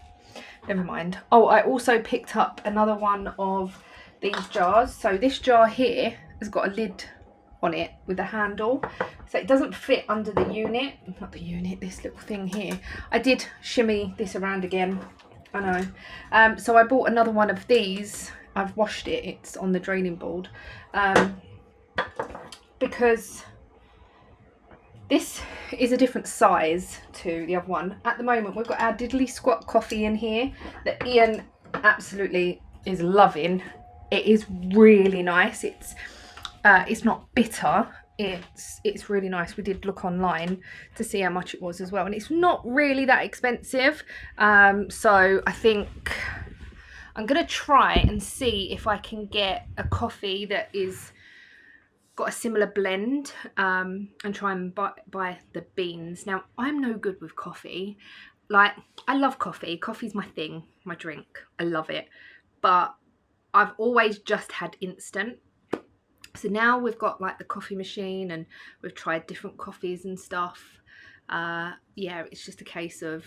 never mind. Oh, I also picked up another one of these jars. So this jar here has got a lid on it with a handle. So it doesn't fit under the unit. Not the unit, this little thing here. I did shimmy this around again. I know. So I bought another one of these. I've washed it. It's on the draining board. Because this is a different size to the other one. At the moment, we've got our Diddly Squat coffee in here that Ian absolutely is loving. It is really nice. It's not bitter. It's really nice. We did look online to see how much it was as well, and it's not really that expensive. So I think I'm gonna try and see if I can get a coffee that is got a similar blend, and try and buy the beans. Now, I'm no good with coffee. Like, I love coffee. Coffee's my thing, my drink. I love it. But I've always just had instant. So now we've got like the coffee machine and we've tried different coffees and stuff. Yeah, it's just a case of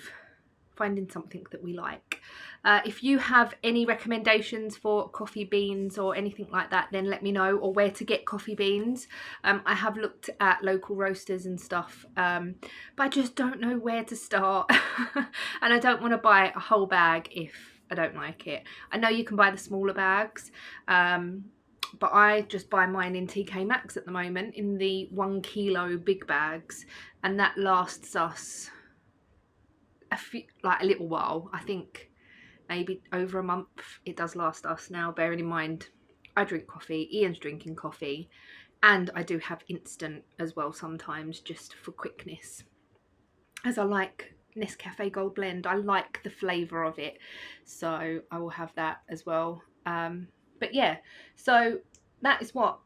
finding something that we like. If you have any recommendations for coffee beans or anything like that, then let me know, or where to get coffee beans. I have looked at local roasters and stuff, but I just don't know where to start. And I don't want to buy a whole bag if I don't like it. I know you can buy the smaller bags, but I just buy mine in TK Maxx at the moment in the 1 kilo big bags, and that lasts us a little while. I think maybe over a month it does last us now, bearing in mind I drink coffee, Ian's drinking coffee, and I do have instant as well sometimes, just for quickness, as I like Nescafe Gold Blend. I like the flavour of it, so I will have that as well. But yeah, so that's what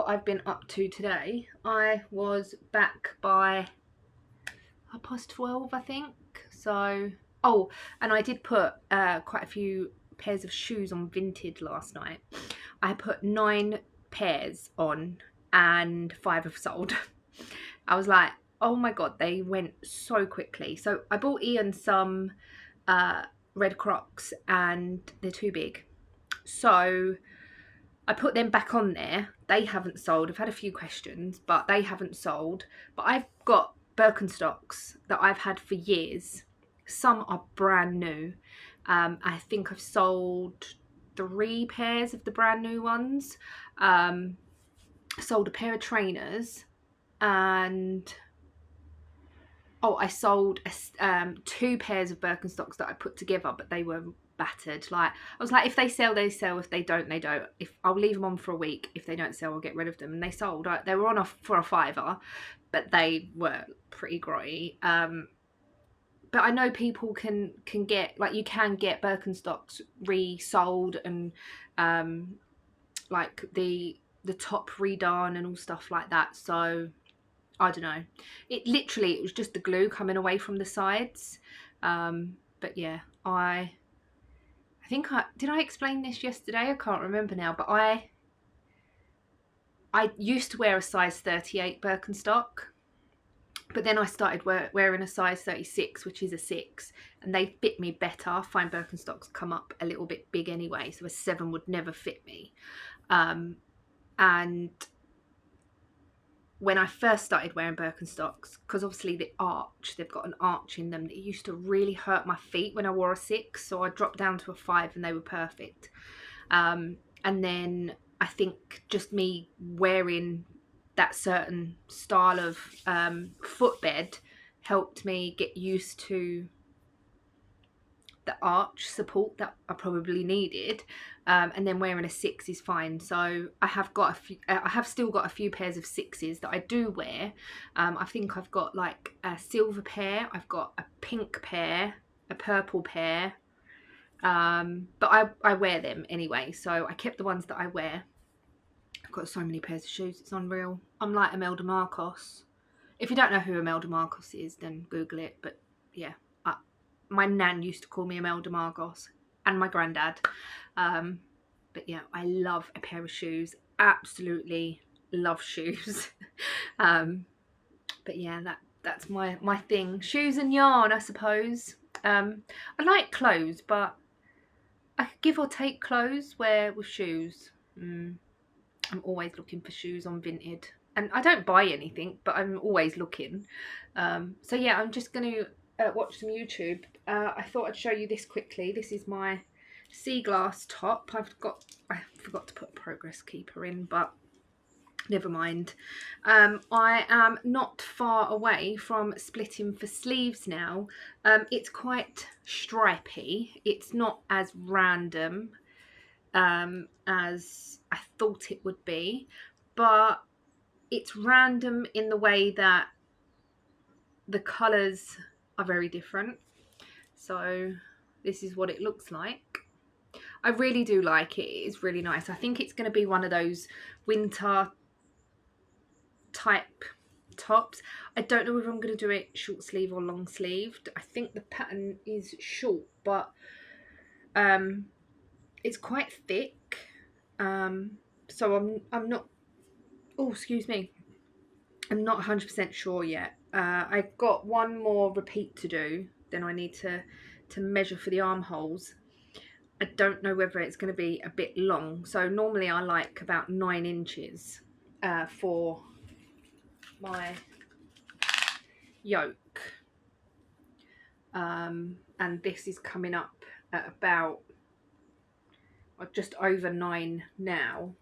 I've been up to today. I was back by 12:30, I think. So, oh, and I did put quite a few pairs of shoes on Vinted last night. I put 9 pairs on and 5 have sold. I was like, oh my god, they went so quickly. So I bought Ian some red Crocs and they're too big. So I put them back on there. They haven't sold. I've had a few questions, but they haven't sold. But I've got Birkenstocks that I've had for years. Some are brand new. I think I've sold 3 pairs of the brand new ones. Sold a pair of trainers, and I sold 2 pairs of Birkenstocks that I put together, but they were battered. Like, I was like, if they sell, they sell. If they don't, they don't. If I'll leave them on for a week. If they don't sell, I'll get rid of them. And they sold. They were on for a £5, but they were pretty grotty. But I know people can get, like, you can get Birkenstocks resold, and like the top redone and all stuff like that. So I don't know. It was just the glue coming away from the sides. But yeah, I think did I explain this yesterday? I can't remember now, but I used to wear a size 38 Birkenstock, but then I started wearing a size 36, which is a 6, and they fit me better. I find Birkenstocks come up a little bit big anyway, so a 7 would never fit me. And when I first started wearing Birkenstocks, because obviously they've got an arch in them, that used to really hurt my feet when I wore a 6, so I dropped down to a 5 and they were perfect. And then I think just me wearing that certain style of footbed helped me get used to the arch support that I probably needed, and then wearing a 6 is fine. So I have still got a few pairs of 6s that I do wear. I think I've got like a silver pair, I've got a pink pair, a purple pair, but I wear them anyway, so I kept the ones that I wear. I've got so many pairs of shoes, it's unreal. I'm like Imelda Marcos. If you don't know who Imelda Marcos is, then Google it. But yeah, my nan used to call me Imelda Marcos, and my granddad. But yeah, I love a pair of shoes. Absolutely love shoes. But yeah, that's my thing. Shoes and yarn, I suppose. I like clothes, but I could give or take clothes with shoes. I'm always looking for shoes on Vinted. And I don't buy anything, but I'm always looking. So yeah, I'm just going to watch some YouTube. I thought I'd show you this quickly. This is my sea glass top. I forgot to put a progress keeper in, but never mind. I am not far away from splitting for sleeves now. It's quite stripy. It's not as random as I thought it would be, but it's random in the way that the colours are very different. So this is what it looks like. I really do like it. It's really nice. I think it's going to be one of those winter type tops. I don't know whether I'm going to do it short sleeve or long sleeved. I think the pattern is short, but it's quite thick. So I'm not, oh excuse me, I'm not 100% sure yet. I've got one more repeat to do. Then I need to measure for the armholes. I don't know whether it's going to be a bit long. So normally I like about 9 inches for my yoke. And this is coming up at about just over 9 now.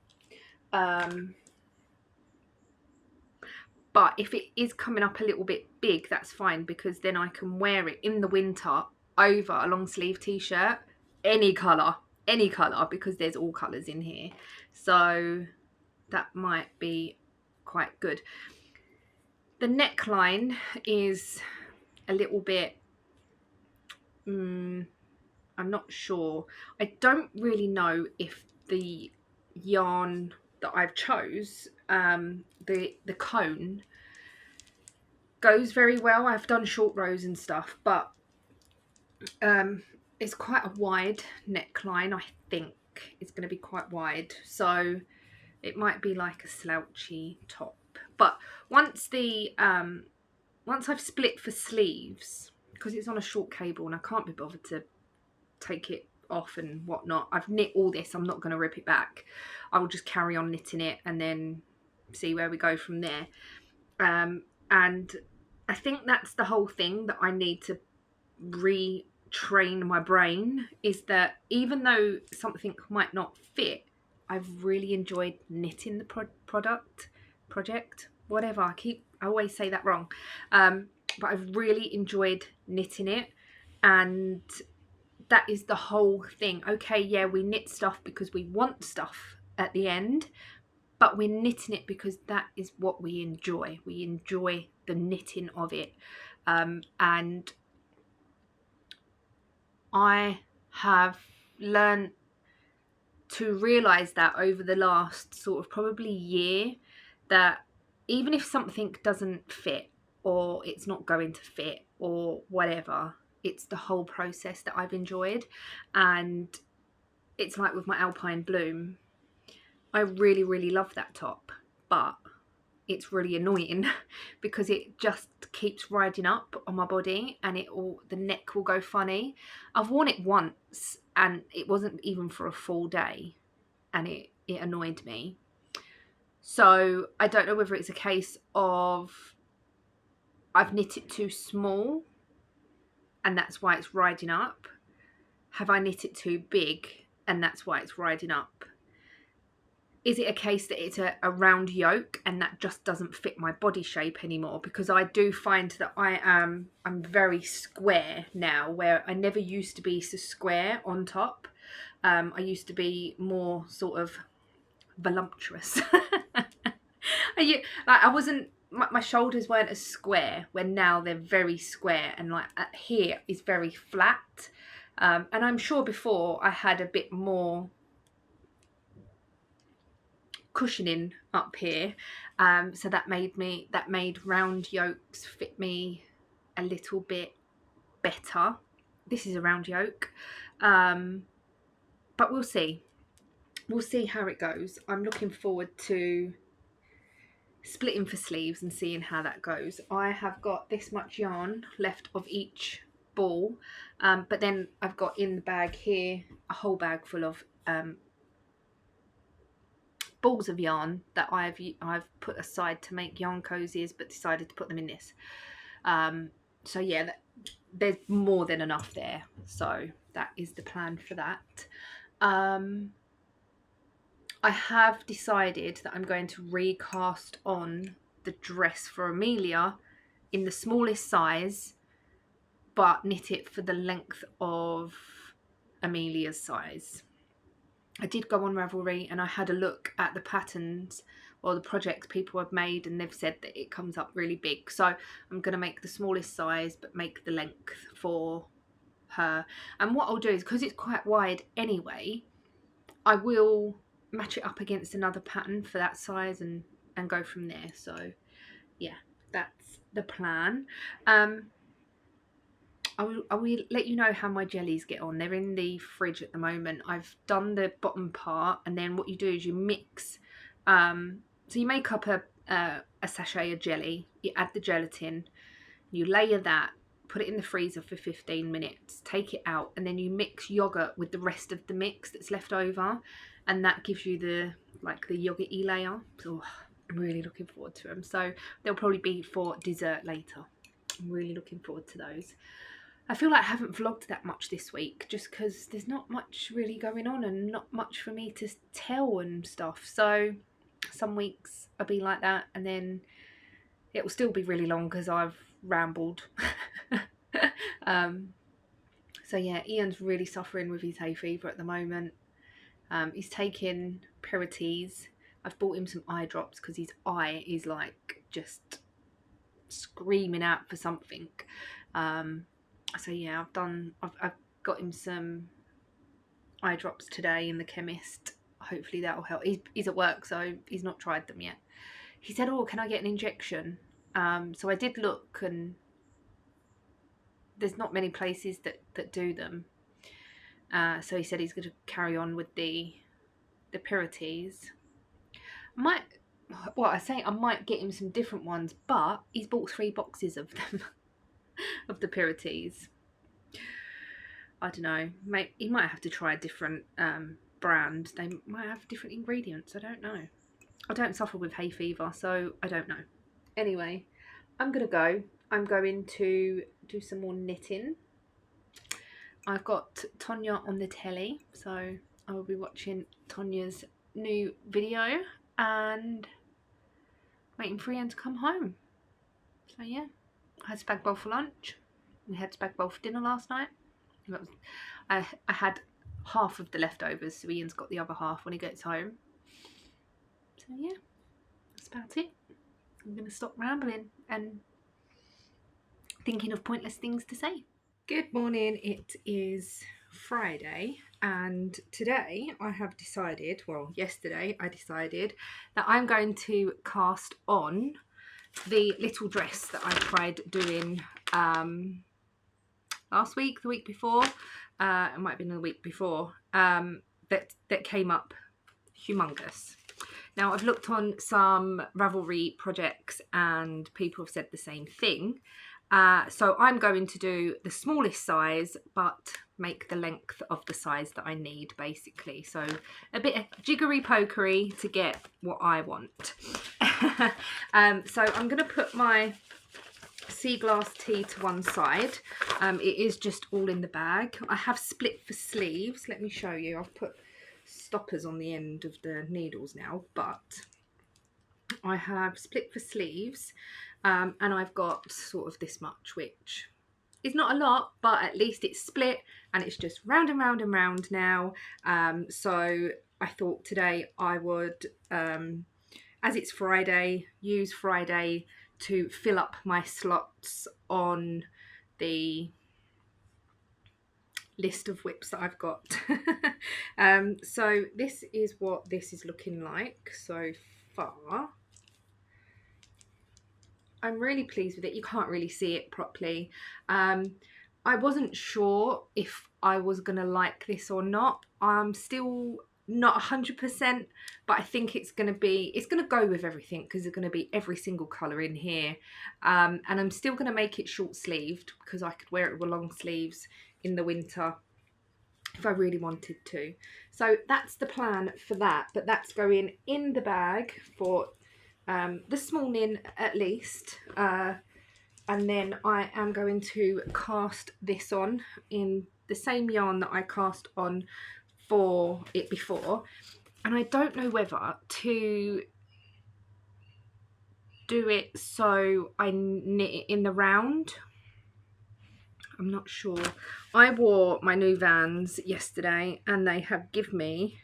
But if it is coming up a little bit big, that's fine, because then I can wear it in the winter over a long sleeve t-shirt, any colour, because there's all colours in here. So that might be quite good. The neckline is a little bit, I'm not sure. I don't really know if the yarn that I've chose, the cone, goes very well. I've done short rows and stuff, but it's quite a wide neckline. I think it's going to be quite wide, so it might be like a slouchy top. But once I've split for sleeves, because it's on a short cable and I can't be bothered to take it off and whatnot, I've knit all this, I'm not going to rip it back. I will just carry on knitting it and then see where we go from there. And I think that's the whole thing that I need to retrain my brain, is that even though something might not fit, I've really enjoyed knitting the project, whatever. I always say that wrong, but I've really enjoyed knitting it, and that is the whole thing. Okay, yeah, we knit stuff because we want stuff at the end, but we're knitting it because that is what we enjoy. We enjoy the knitting of it, and I have learned to realise that over the last sort of probably year, that even if something doesn't fit or it's not going to fit or whatever, it's the whole process that I've enjoyed. And it's like with my Alpine Bloom, I really, really love that top, but it's really annoying because it just keeps riding up on my body, and the neck will go funny. I've worn it once and it wasn't even for a full day, and it annoyed me. So I don't know whether it's a case of I've knit it too small and that's why it's riding up. Have I knit it too big and that's why it's riding up? Is it a case that it's a round yoke and that just doesn't fit my body shape anymore? Because I do find that I'm very square now, where I never used to be so square on top. I used to be more sort of voluptuous. I wasn't, my shoulders weren't as square, when now they're very square, and like here is very flat. And I'm sure before I had a bit more cushioning up here, so that made round yokes fit me a little bit better. This is a round yoke, but we'll see how it goes. I'm looking forward to splitting for sleeves and seeing how that goes. I have got this much yarn left of each ball, but then I've got in the bag here a whole bag full of balls of yarn that I've put aside to make yarn cozies, but decided to put them in this. So yeah, there's more than enough there. So that is the plan for that. I have decided that I'm going to recast on the dress for Amelia in the smallest size, but knit it for the length of Amelia's size. I did go on Ravelry and I had a look at the patterns or the projects people have made, and they've said that it comes up really big. So I'm going to make the smallest size but make the length for her. And what I'll do is, because it's quite wide anyway, I will match it up against another pattern for that size and go from there. So yeah, that's the plan. I will let you know how my jellies get on. They're in the fridge at the moment. I've done the bottom part, and then what you do is you mix. So you make up a sachet of jelly. You add the gelatin. You layer that. Put it in the freezer for 15 minutes. Take it out, and then you mix yogurt with the rest of the mix that's left over, and that gives you the yogurt-y layer. So I'm really looking forward to them. So they'll probably be for dessert later. I'm really looking forward to those. I feel like I haven't vlogged that much this week, just because there's not much really going on and not much for me to tell and stuff. So some weeks I'll be like that, and then it will still be really long because I've rambled. So yeah, Ian's really suffering with his hay fever at the moment. He's taking Pirites. I've bought him some eye drops because his eye is like just screaming out for something. So yeah, I've got him some eye drops today in the chemist. Hopefully that'll help. He's at work, so he's not tried them yet. He said, oh, can I get an injection? So I did look, and there's not many places that do them. So he said he's going to carry on with the Pirites. I might get him some different ones, but he's bought 3 boxes of them, of the Pirites. I don't know. He might have to try a different brand. They might have different ingredients. I don't know. I don't suffer with hay fever, so I don't know. Anyway, I'm going to go. I'm going to do some more knitting. I've got Tonya on the telly, so I will be watching Tonya's new video and waiting for Ian to come home. So yeah, I had spag bowl for lunch. We had spag bowl for dinner last night. I had half of the leftovers, so Ian's got the other half when he gets home. So yeah, that's about it. I'm going to stop rambling and thinking of pointless things to say. Good morning, it is Friday, and today I have decided, well yesterday I decided that I'm going to cast on the little dress that I tried doing last week, the week before, it might have been the week before, that came up humongous. Now I've looked on some Ravelry projects and people have said the same thing. So I'm going to do the smallest size, but make the length of the size that I need, basically. So a bit of jiggery pokery to get what I want. So I'm going to put my sea glass tea to one side. It is just all in the bag. I have split for sleeves. Let me show you. I've put stoppers on the end of the needles now, but I have split for sleeves. And I've got sort of this much, which is not a lot, but at least it's split and it's just round and round and round now. So I thought today I would, as it's Friday, use Friday to fill up my slots on the list of whips that I've got. So this is what this is looking like so far. I'm really pleased with it. You can't really see it properly. I wasn't sure if I was going to like this or not. I'm still not 100%, but I think it's going to go with everything because there's going to be every single colour in here. And I'm still going to make it short sleeved because I could wear it with long sleeves in the winter if I really wanted to. So that's the plan for that, but that's going in the bag for this morning at least, and then I am going to cast this on in the same yarn that I cast on for it before, and I don't know whether to do it so I knit it in the round. I'm not sure. I wore my new Vans yesterday and they have given me,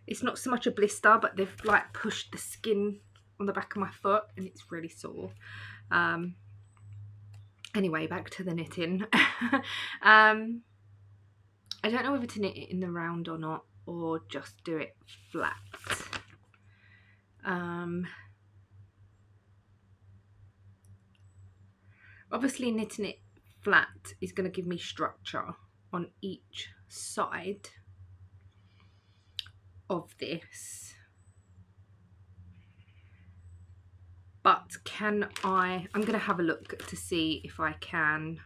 it's not so much a blister, but they've like pushed the skin on the back of my foot and it's really sore. Anyway, back to the knitting. I don't know whether to knit it in the round or not, or just do it flat. Obviously knitting it flat is going to give me structure on each side of this. But can I'm going to have a look to see if I can.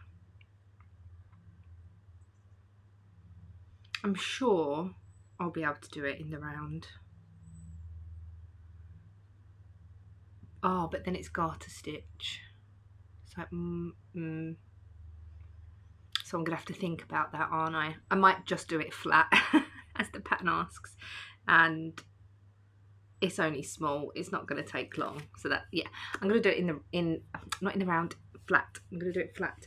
I'm sure I'll be able to do it in the round. Oh, but then it's garter stitch. So, so I'm going to have to think about that, aren't I? I might just do it flat, as the pattern asks. And it's only small. It's not going to take long. So that, yeah, I'm going to do it not in the round, flat. I'm going to do it flat.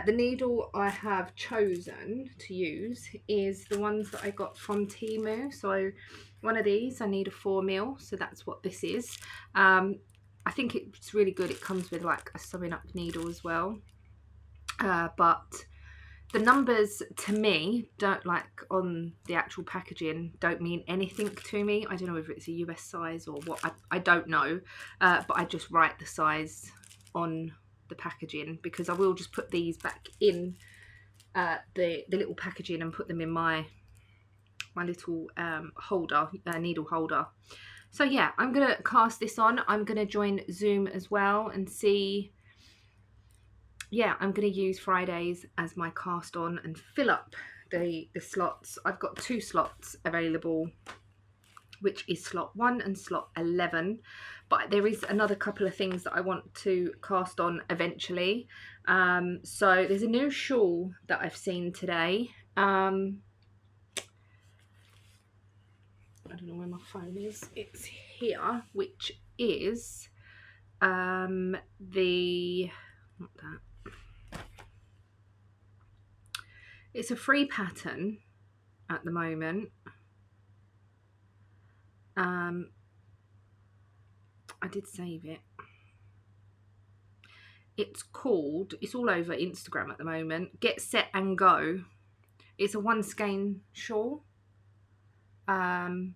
The needle I have chosen to use is the ones that I got from Temu. So one of these, I need a 4mm. So that's what this is. I think it's really good. It comes with like a sewing up needle as well. But the numbers to me don't, like on the actual packaging, don't mean anything to me. I don't know whether it's a US size or what. I don't know. But I just write the size on the packaging, because I will just put these back in the little packaging and put them in my little holder, needle holder. So yeah, I'm going to cast this on. I'm going to join Zoom as well and see. Yeah, I'm going to use Fridays as my cast on and fill up the slots. I've got 2 slots available, which is slot 1 and slot 11. But there is another couple of things that I want to cast on eventually. So there's a new shawl that I've seen today. I don't know where my phone is. It's here, which is not that. It's a free pattern at the moment. I did save it. It's called, it's all over Instagram at the moment, Get Set and Go. It's a 1 skein shawl. And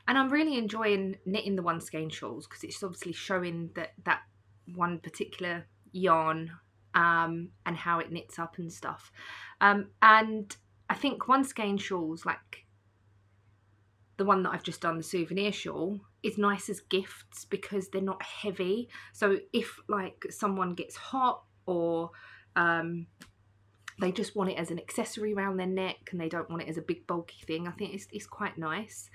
I'm really enjoying knitting the 1 skein shawls, because it's obviously showing that one particular yarn and how it knits up and stuff. And I think 1 skein shawls, like the one that I've just done, the Souvenir Shawl, is nice as gifts because they're not heavy. So if like someone gets hot, or they just want it as an accessory around their neck and they don't want it as a big bulky thing, I think it's quite nice.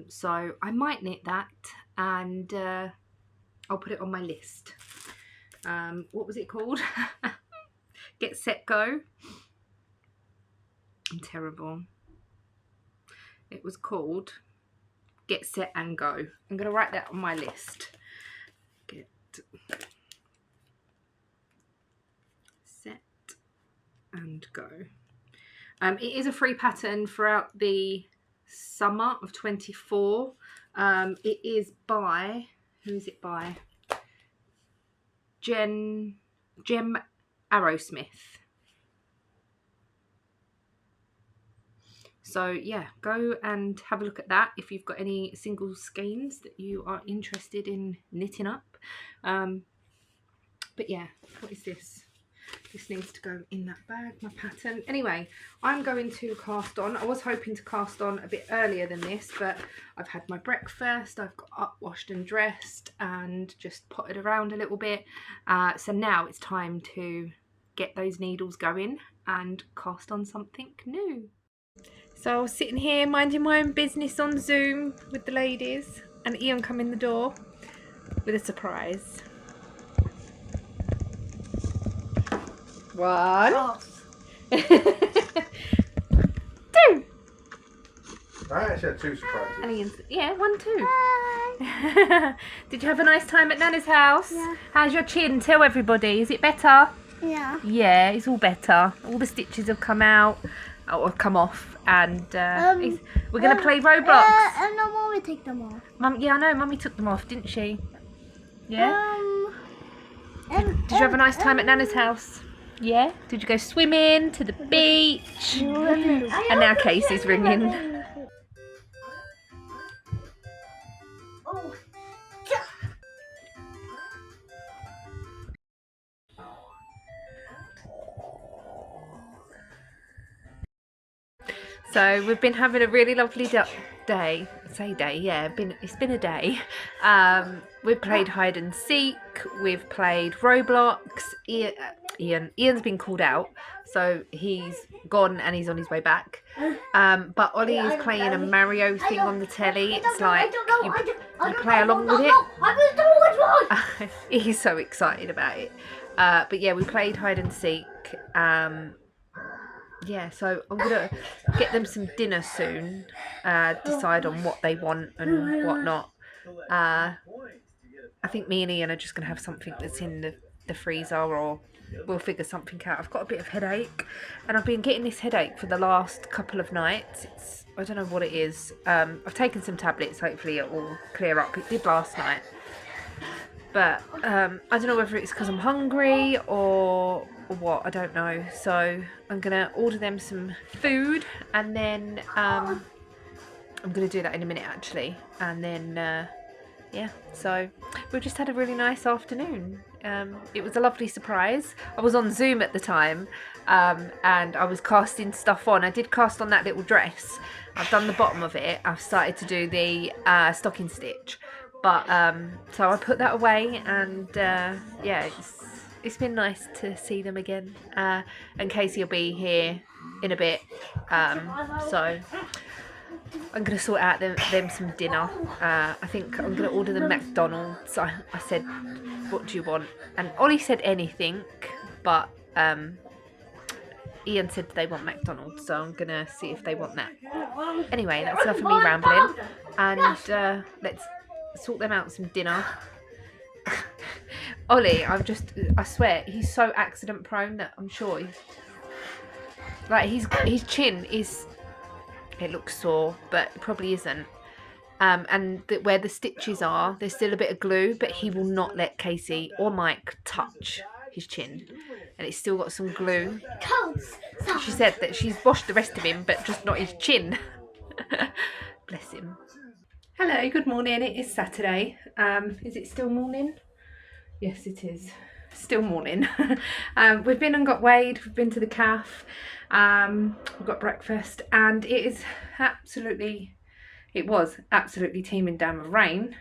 So I might knit that, and I'll put it on my list. What was it called? Get Set Go. I'm terrible. It was called Get Set and Go. I'm going to write that on my list. Get Set and Go. It is a free pattern throughout the summer of 24. It is by, who is it by? Gem Arrowsmith. So yeah, go and have a look at that if you've got any single skeins that you are interested in knitting up. But yeah, what is this? This needs to go in that bag, my pattern. Anyway, I'm going to cast on. I was hoping to cast on a bit earlier than this, but I've had my breakfast, I've got up, washed and dressed, and just potted around a little bit. So now it's time to get those needles going and cast on something new. So I was sitting here minding my own business on Zoom with the ladies, and Ian come in the door with a surprise. 1, 2. I actually had 2 surprises. And Ian's, yeah, 1, 2. Did you have a nice time at Nana's house? Yeah. How's your chin? Tell everybody. Is it better? Yeah. Yeah, it's all better. All the stitches have come out, or come off, and we're going to play Roblox. And no, Mommy take them off. Mum, yeah, I know. Mummy took them off, didn't she? Yeah. Did you have a nice time at Nana's house? Yeah. Did you go swimming to the beach? And now Casey's ringing. So we've been having a really lovely day. Say day, yeah. It's been a day. We've played hide and seek. We've played Roblox. Ian's been called out, so he's gone and he's on his way back. But Ollie is playing a Mario thing on the telly. It's like you play along with it. He's so excited about it. But yeah, we played hide and seek. Yeah, so I'm gonna get them some dinner soon. Decide on what they want and what not. I think me and Ian are just going to have something that's in the freezer, or we'll figure something out. I've got a bit of headache, and I've been getting this headache for the last couple of nights. I don't know what it is. I've taken some tablets, hopefully it will clear up. It did last night. But I don't know whether it's because I'm hungry or what, I don't know. So I'm going to order them some food, and then I'm going to do that in a minute actually. And then, yeah, so we've just had a really nice afternoon. It was a lovely surprise. I was on Zoom at the time, and I was casting stuff on. I did cast on that little dress. I've done the bottom of it. I've started to do the stocking stitch. But so I put that away, and yeah, it's been nice to see them again. And Casey will be here in a bit, so I'm going to sort out them some dinner. I think I'm going to order them McDonald's. I said, what do you want? And Ollie said anything, but Ian said they want McDonald's, so I'm going to see if they want that. Anyway, that's enough of me rambling, and let's sort them out some dinner. Ollie, I swear, he's so accident prone that I'm sure his chin is, it looks sore, but it probably isn't. And where the stitches are, there's still a bit of glue, but he will not let Casey or Mike touch his chin, and it's still got some glue. She said that she's washed the rest of him, but just not his chin. Bless him. Hello, good morning. It is Saturday. Is it still morning? Yes, it is. Still morning. We've been and got weighed. We've been to the calf. We've got breakfast, and it was absolutely teeming down with rain.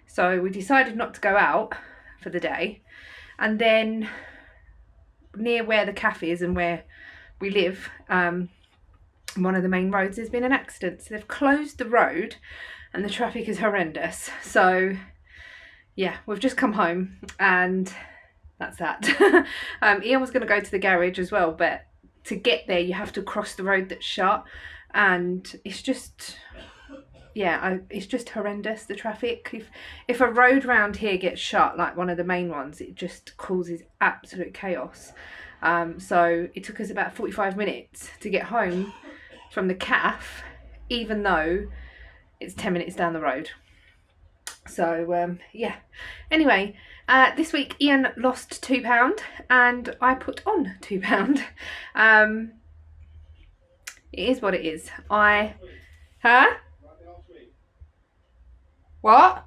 So we decided not to go out for the day. And then near where the cafe is and where we live, one of the main roads, there's been an accident. So they've closed the road and the traffic is horrendous. So yeah, we've just come home, and that's that. Ian was going to go to the garage as well, but to get there you have to cross the road that's shut, and it's just, yeah, it's just horrendous, the traffic. If a road round here gets shut, like one of the main ones, it just causes absolute chaos. So it took us about 45 minutes to get home from the calf, even though it's 10 minutes down the road. So yeah, anyway, this week Ian lost £2 and I put on £2. It is what it is. What?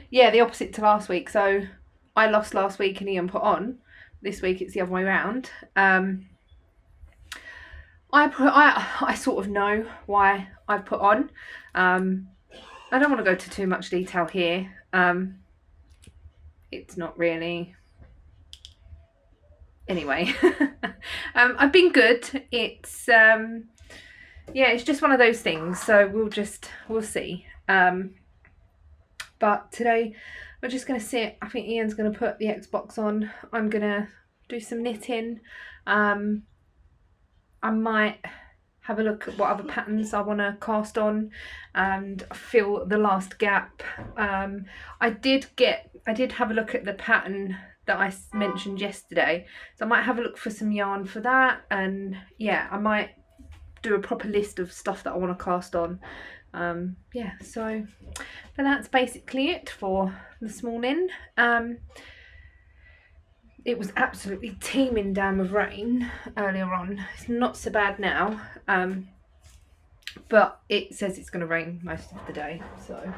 Yeah, the opposite to last week. So I lost last week and Ian put on. This week it's the other way around. I sort of know why I've put on. I don't want to go to too much detail here. It's not really. Anyway, I've been good. It's yeah, it's just one of those things. So we'll see. But today we're just going to sit. I think Ian's going to put the Xbox on. I'm going to do some knitting. I might have a look at what other patterns I want to cast on and fill the last gap. I did have a look at the pattern that I mentioned yesterday, so I might have a look for some yarn for that, and yeah, I might do a proper list of stuff that I want to cast on. Yeah, so but that's basically it for this morning. It was absolutely teeming down with rain earlier on. It's not so bad now, but it says it's going to rain most of the day. So,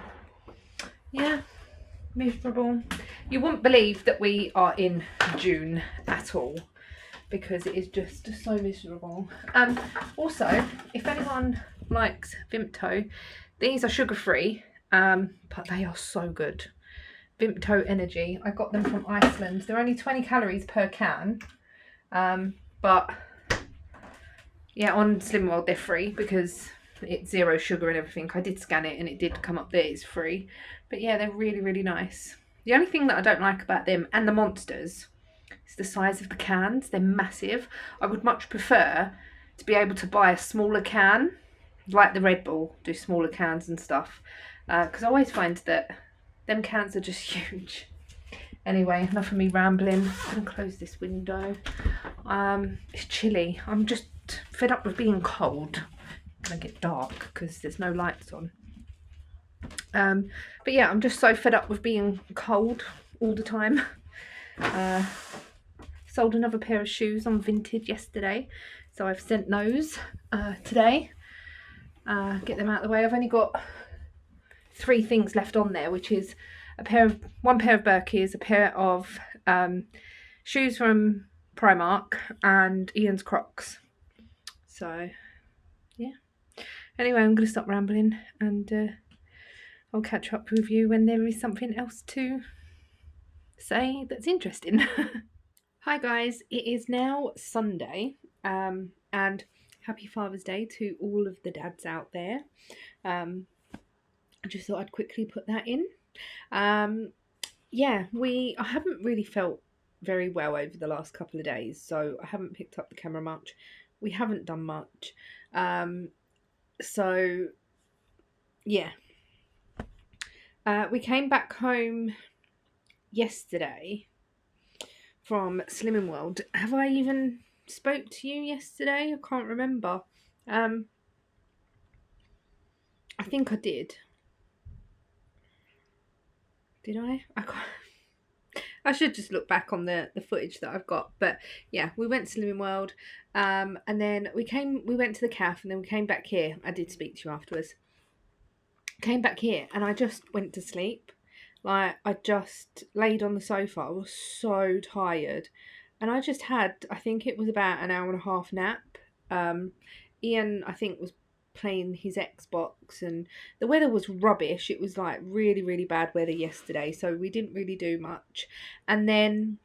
yeah, miserable. You wouldn't believe that we are in June at all, because it is just so miserable. Also, if anyone likes Vimto, these are sugar-free, but they are so good. Vimto Energy. I got them from Iceland. They're only 20 calories per can, but yeah, on Slim World they're free because it's zero sugar and everything. I did scan it and it did come up there it's free, but yeah, they're really, really nice. The only thing that I don't like about them and the Monsters is the size of the cans. They're massive. I would much prefer to be able to buy a smaller can, like the Red Bull do smaller cans and stuff. because I always find that them cans are just huge. Anyway, enough of me rambling. I'm going to close this window. It's chilly. I'm just fed up with being cold. It's going to get dark because there's no lights on. But yeah, I'm just so fed up with being cold all the time. Sold another pair of shoes on Vinted yesterday, so I've sent those today. Get them out of the way. I've only got 3 things left on there, which is one pair of Birkies, a pair of shoes from Primark, and Ian's Crocs. So yeah. Anyway, I'm going to stop rambling, and I'll catch up with you when there is something else to say that's interesting. Hi guys, it is now Sunday, and happy Father's Day to all of the dads out there. I just thought I'd quickly put that in. Yeah, I haven't really felt very well over the last couple of days, so I haven't picked up the camera much. We haven't done much. So yeah. We came back home yesterday from Slimming World. Have I even spoke to you yesterday? I can't remember. I think I did. Did I? I should just look back on the footage that I've got. But yeah, we went to Slimming World, and then we went to the cafe, and then we came back here. I did speak to you afterwards. Came back here, and I just went to sleep. Like, I just laid on the sofa. I was so tired, and I just had, I think it was about an hour and a half nap. Ian, I think, was playing his Xbox, and the weather was rubbish. It was like really, really bad weather yesterday, so we didn't really do much. And then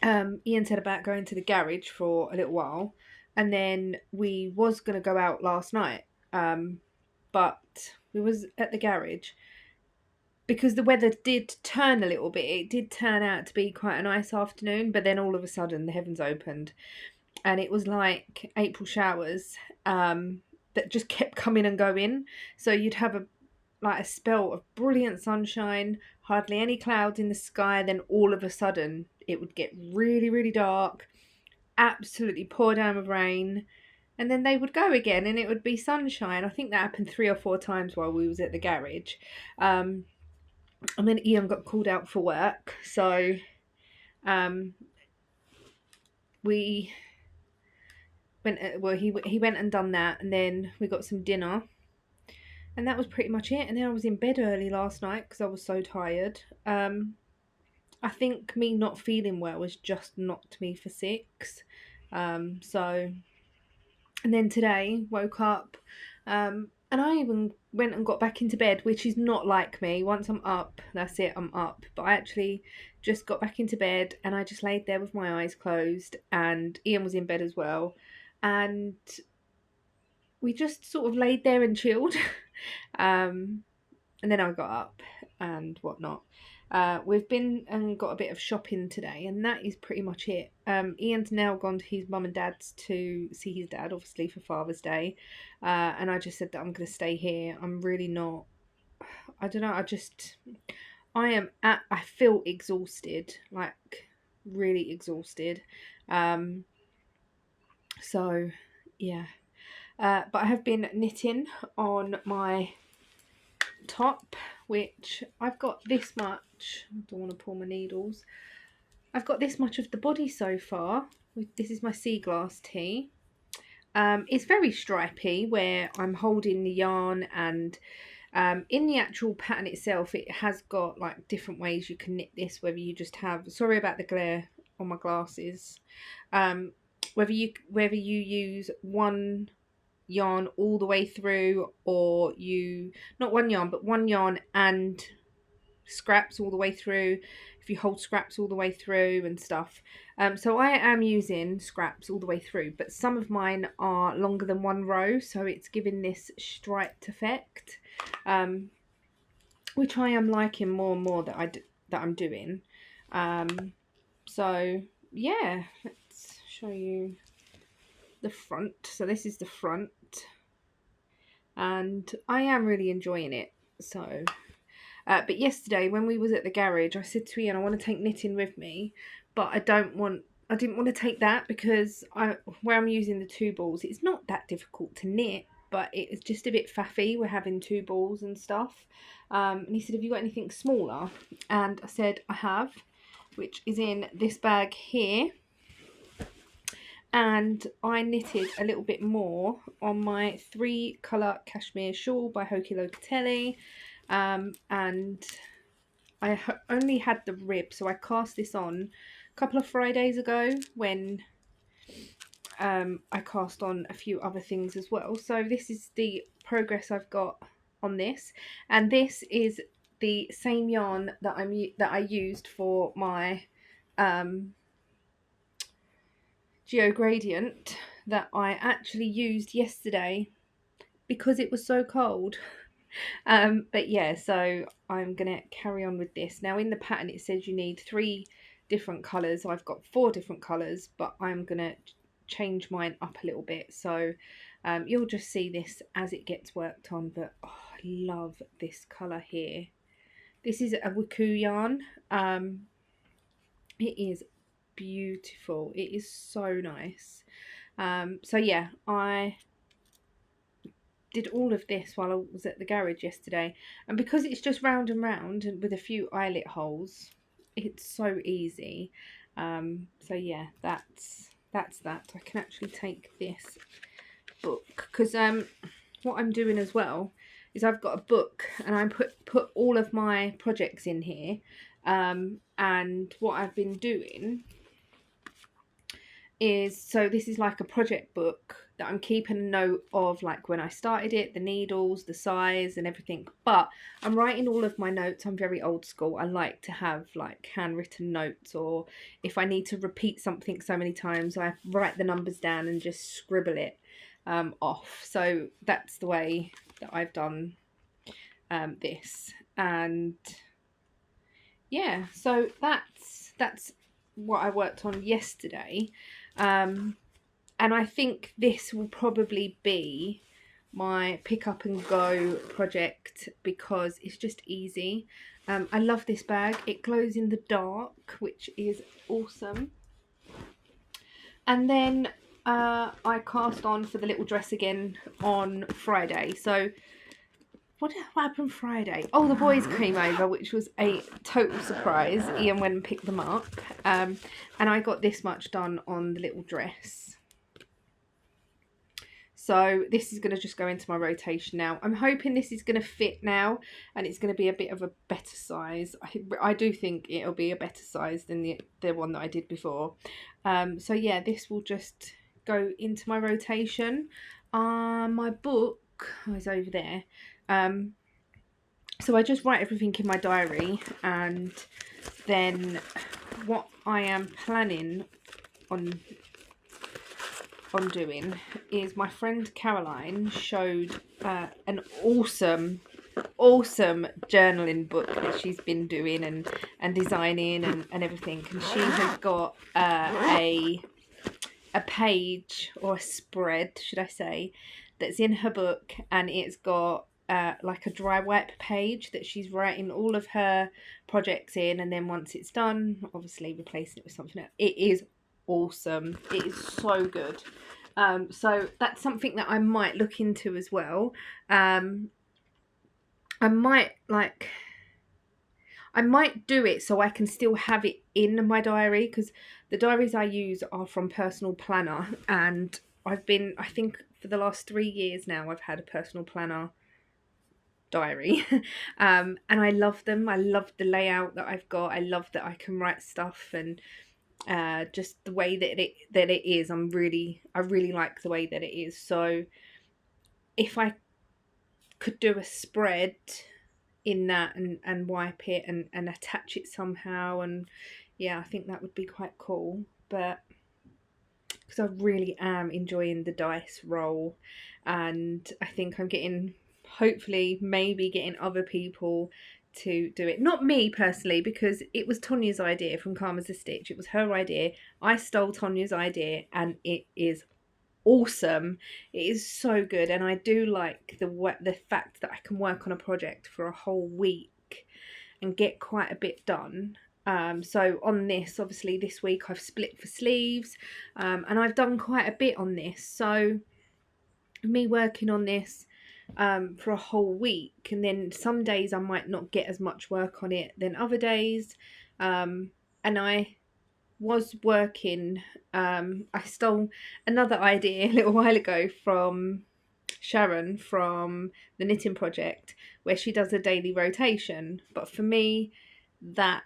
Ian said about going to the garage for a little while, and then we was going to go out last night, but we was at the garage because the weather did turn a little bit. It did turn out to be quite a nice afternoon, but then all of a sudden the heavens opened, and it was like April showers that just kept coming and going. So you'd have a spell of brilliant sunshine, hardly any clouds in the sky, then all of a sudden it would get really, really dark, absolutely pour down with rain, and then they would go again and it would be sunshine. I think that happened 3 or 4 times while we was at the garage. And then Ian got called out for work, so we went, he went and done that, and then we got some dinner, and that was pretty much it. And then I was in bed early last night because I was so tired. I think me not feeling well has just knocked me for 6. So, and then today woke up, and I even went and got back into bed, which is not like me. Once I'm up, that's it, I'm up. But I actually just got back into bed, and I just laid there with my eyes closed, and Ian was in bed as well, and we just sort of laid there and chilled. And then I got up and whatnot. We've been and got a bit of shopping today, and that is pretty much it. Ian's now gone to his mum and dad's to see his dad, obviously for Father's Day, and I just said that I'm going to stay here. I'm really not, I don't know, I feel exhausted, like really exhausted. So yeah, but I have been knitting on my top, which I've got this much. I don't want to pull my needles. I've got this much of the body so far. This is my sea glass tee. It's very stripy where I'm holding the yarn, and in the actual pattern itself it has got like different ways you can knit this, whether you just have, sorry about the glare on my glasses, whether you use one yarn all the way through, or you, not one yarn but one yarn and scraps all the way through, if you hold scraps all the way through and stuff. So I am using scraps all the way through, but some of mine are longer than one row, so it's giving this striped effect, which I am liking more and more that I'm doing. So yeah, let's show you the front. So this is the front, and I am really enjoying it. So but yesterday when we was at the garage, I said to Ian, I want to take knitting with me, but I didn't want to take that because where I'm using the 2 balls, it's not that difficult to knit, but it's just a bit faffy. We're having 2 balls and stuff. And he said, have you got anything smaller? And I said, I have, which is in this bag here. And I knitted a little bit more on my 3 colour cashmere shawl by Hoki Locatelli. And I only had the rib, so I cast this on a couple of Fridays ago when I cast on a few other things as well. So this is the progress I've got on this, and this is the same yarn that I used for my Geo Gradient that I actually used yesterday because it was so cold. But yeah, so I'm gonna carry on with this. Now in the pattern it says you need 3 different colours. I've got 4 different colours, but I'm gonna change mine up a little bit, so you'll just see this as it gets worked on. But oh, I love this colour here. This is a Wiku yarn. It is beautiful. It is so nice. So yeah, I did all of this while I was at the garage yesterday, and because it's just round and round and with a few eyelet holes, it's so easy. So yeah, that's that. I can actually take this book because what I'm doing as well is I've got a book and I put all of my projects in here, and what I've been doing is, so this is like a project book that I'm keeping a note of, like when I started it, the needles, the size and everything, but I'm writing all of my notes. I'm very old school. I like to have like handwritten notes, or if I need to repeat something so many times, I write the numbers down and just scribble it off. So that's the way that I've done this. And yeah, so that's what I worked on yesterday. And I think this will probably be my pick up and go project because it's just easy. I love this bag. It glows in the dark, which is awesome. And then I cast on for the little dress again on Friday. So what happened Friday? Oh, the boys came over, which was a total surprise. Ian went and picked them up. And I got this much done on the little dress. So this is going to just go into my rotation now. I'm hoping this is going to fit now and it's going to be a bit of a better size. I do think it'll be a better size than the one that I did before. So yeah, this will just go into my rotation. My book is over there. So I just write everything in my diary, and then what I am planning on doing is, my friend Caroline showed an awesome journaling book that she's been doing and designing and everything, and she has got a page, or a spread should I say, that's in her book, and it's got like a dry wipe page that she's writing all of her projects in, and then once it's done, obviously replacing it with something else. It is awesome. It is so good. So that's something that I might look into as well. I might do it so I can still have it in my diary, because the diaries I use are from Personal Planner, and I think for the last 3 years now I've had a Personal Planner diary. And I love them. I love the layout that I've got. I love that I can write stuff, and just the way that it is. I really like the way that it is. So if I could do a spread in that and wipe it and attach it somehow, and yeah, I think that would be quite cool. But because I really am enjoying the dice roll, and I think I'm hopefully maybe getting other people to do it. Not me personally, because it was Tonya's idea from Calm as a Stitch. It was her idea. I stole Tonya's idea, and it is awesome. It is so good, and I do like the fact that I can work on a project for a whole week and get quite a bit done. So on this, obviously this week I've split for sleeves, and I've done quite a bit on this. So me working on this for a whole week, and then some days I might not get as much work on it than other days. And I was working, I stole another idea a little while ago from Sharon from the Knitting Project, where she does a daily rotation. But for me, that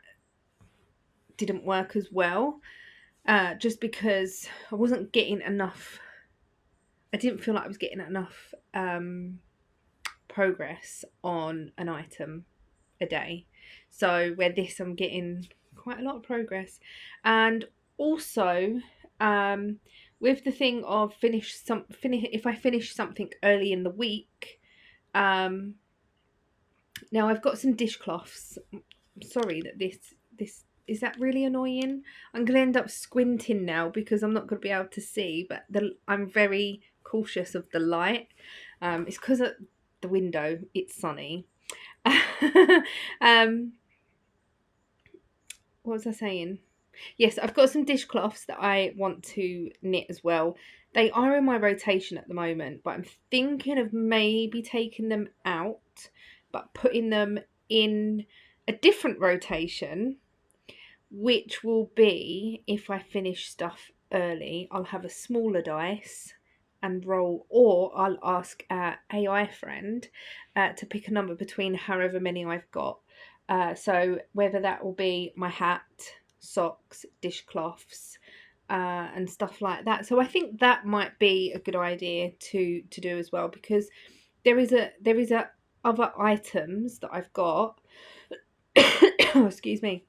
didn't work as well, just because I wasn't getting enough. I didn't feel like I was getting enough progress on an item a day. So where this, I'm getting quite a lot of progress. And also, with the thing of if I finish something early in the week, now I've got some dishcloths. I'm sorry that this is that really annoying. I'm gonna end up squinting now because I'm not gonna be able to see, but I'm very cautious of the light. It's because at the window it's sunny. What was I saying? Yes, I've got some dishcloths that I want to knit as well. They are in my rotation at the moment, but I'm thinking of maybe taking them out, but putting them in a different rotation, which will be, if I finish stuff early, I'll have a smaller dice and roll, or I'll ask our AI friend to pick a number between however many I've got. So whether that will be my hat, socks, dishcloths, and stuff like that. So I think that might be a good idea to do as well, because there is a other items that I've got oh, excuse me,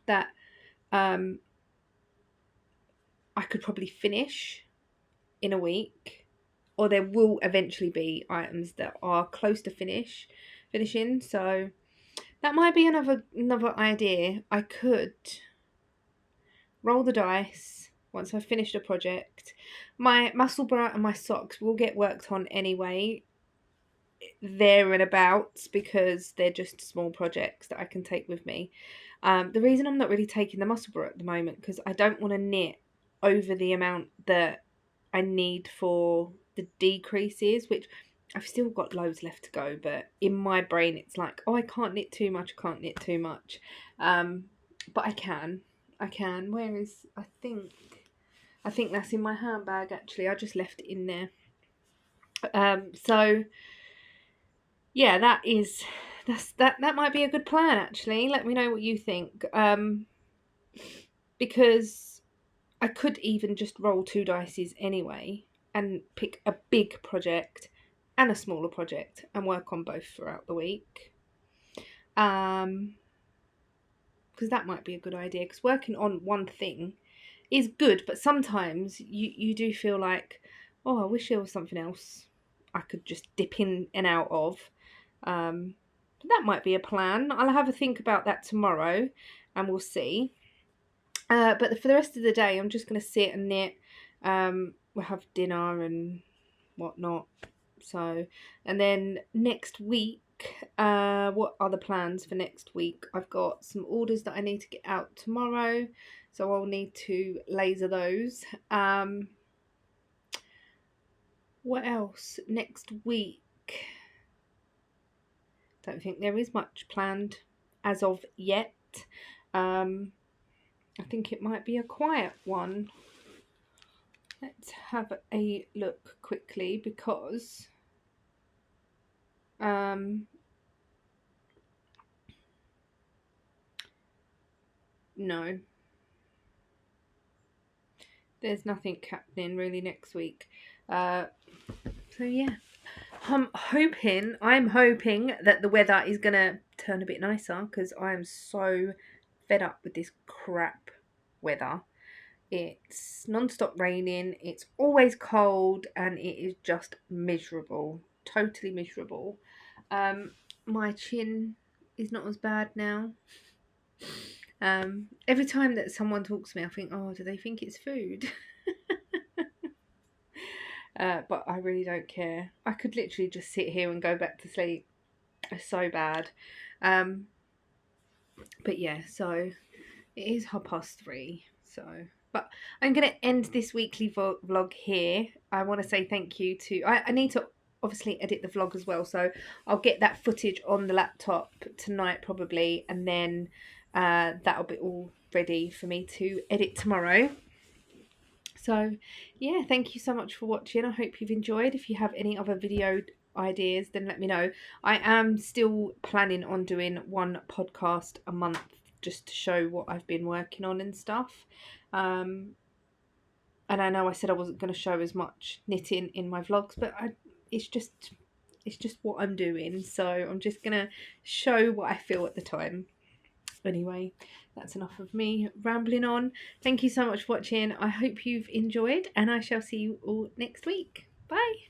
that I could probably finish in a week, or there will eventually be items that are close to finishing. So that might be another idea. I could roll the dice once I've finished a project. My muscle bra and my socks will get worked on anyway, there and abouts, because they're just small projects that I can take with me. The reason I'm not really taking the muscle bra at the moment, because I don't want to knit over the amount that I need for the decreases, which I've still got loads left to go, but in my brain it's like, oh, I can't knit too much, I can't knit too much. But I can. Where is, I think that's in my handbag actually. I just left it in there. So yeah, that might be a good plan actually. Let me know what you think. Because I could even just roll 2 dices anyway and pick a big project and a smaller project and work on both throughout the week. Because that might be a good idea, because working on one thing is good, but sometimes you do feel like, oh, I wish there was something else I could just dip in and out of. That might be a plan. I'll have a think about that tomorrow and we'll see. But for the rest of the day, I'm just going to sit and knit. We'll have dinner and whatnot. So, and then next week, what are the plans for next week? I've got some orders that I need to get out tomorrow, so I'll need to laser those. What else next week? Don't think there is much planned as of yet. I think it might be a quiet one. Let's have a look quickly, because no, there's nothing happening really next week. So yeah, I'm hoping that the weather is gonna turn a bit nicer, because I am so fed up with this crap weather. It's non-stop raining, it's always cold, and it is just miserable, totally miserable. My chin is not as bad now. Every time that someone talks to me, I think, oh, do they think it's food? but I really don't care. I could literally just sit here and go back to sleep. It's so bad. But yeah, so it is 3:30. So, but I'm going to end this weekly vlog here. I want to say thank you to... I need to obviously edit the vlog as well, so I'll get that footage on the laptop tonight probably, and then that'll be all ready for me to edit tomorrow. So yeah, thank you so much for watching. I hope you've enjoyed. If you have any other video ideas, then let me know. I am still planning on doing one podcast a month, just to show what I've been working on and stuff. And I know I said I wasn't going to show as much knitting in my vlogs, but it's just what I'm doing, so I'm just gonna show what I feel at the time. Anyway, that's enough of me rambling on. Thank you so much for watching. I hope you've enjoyed, and I shall see you all next week. Bye.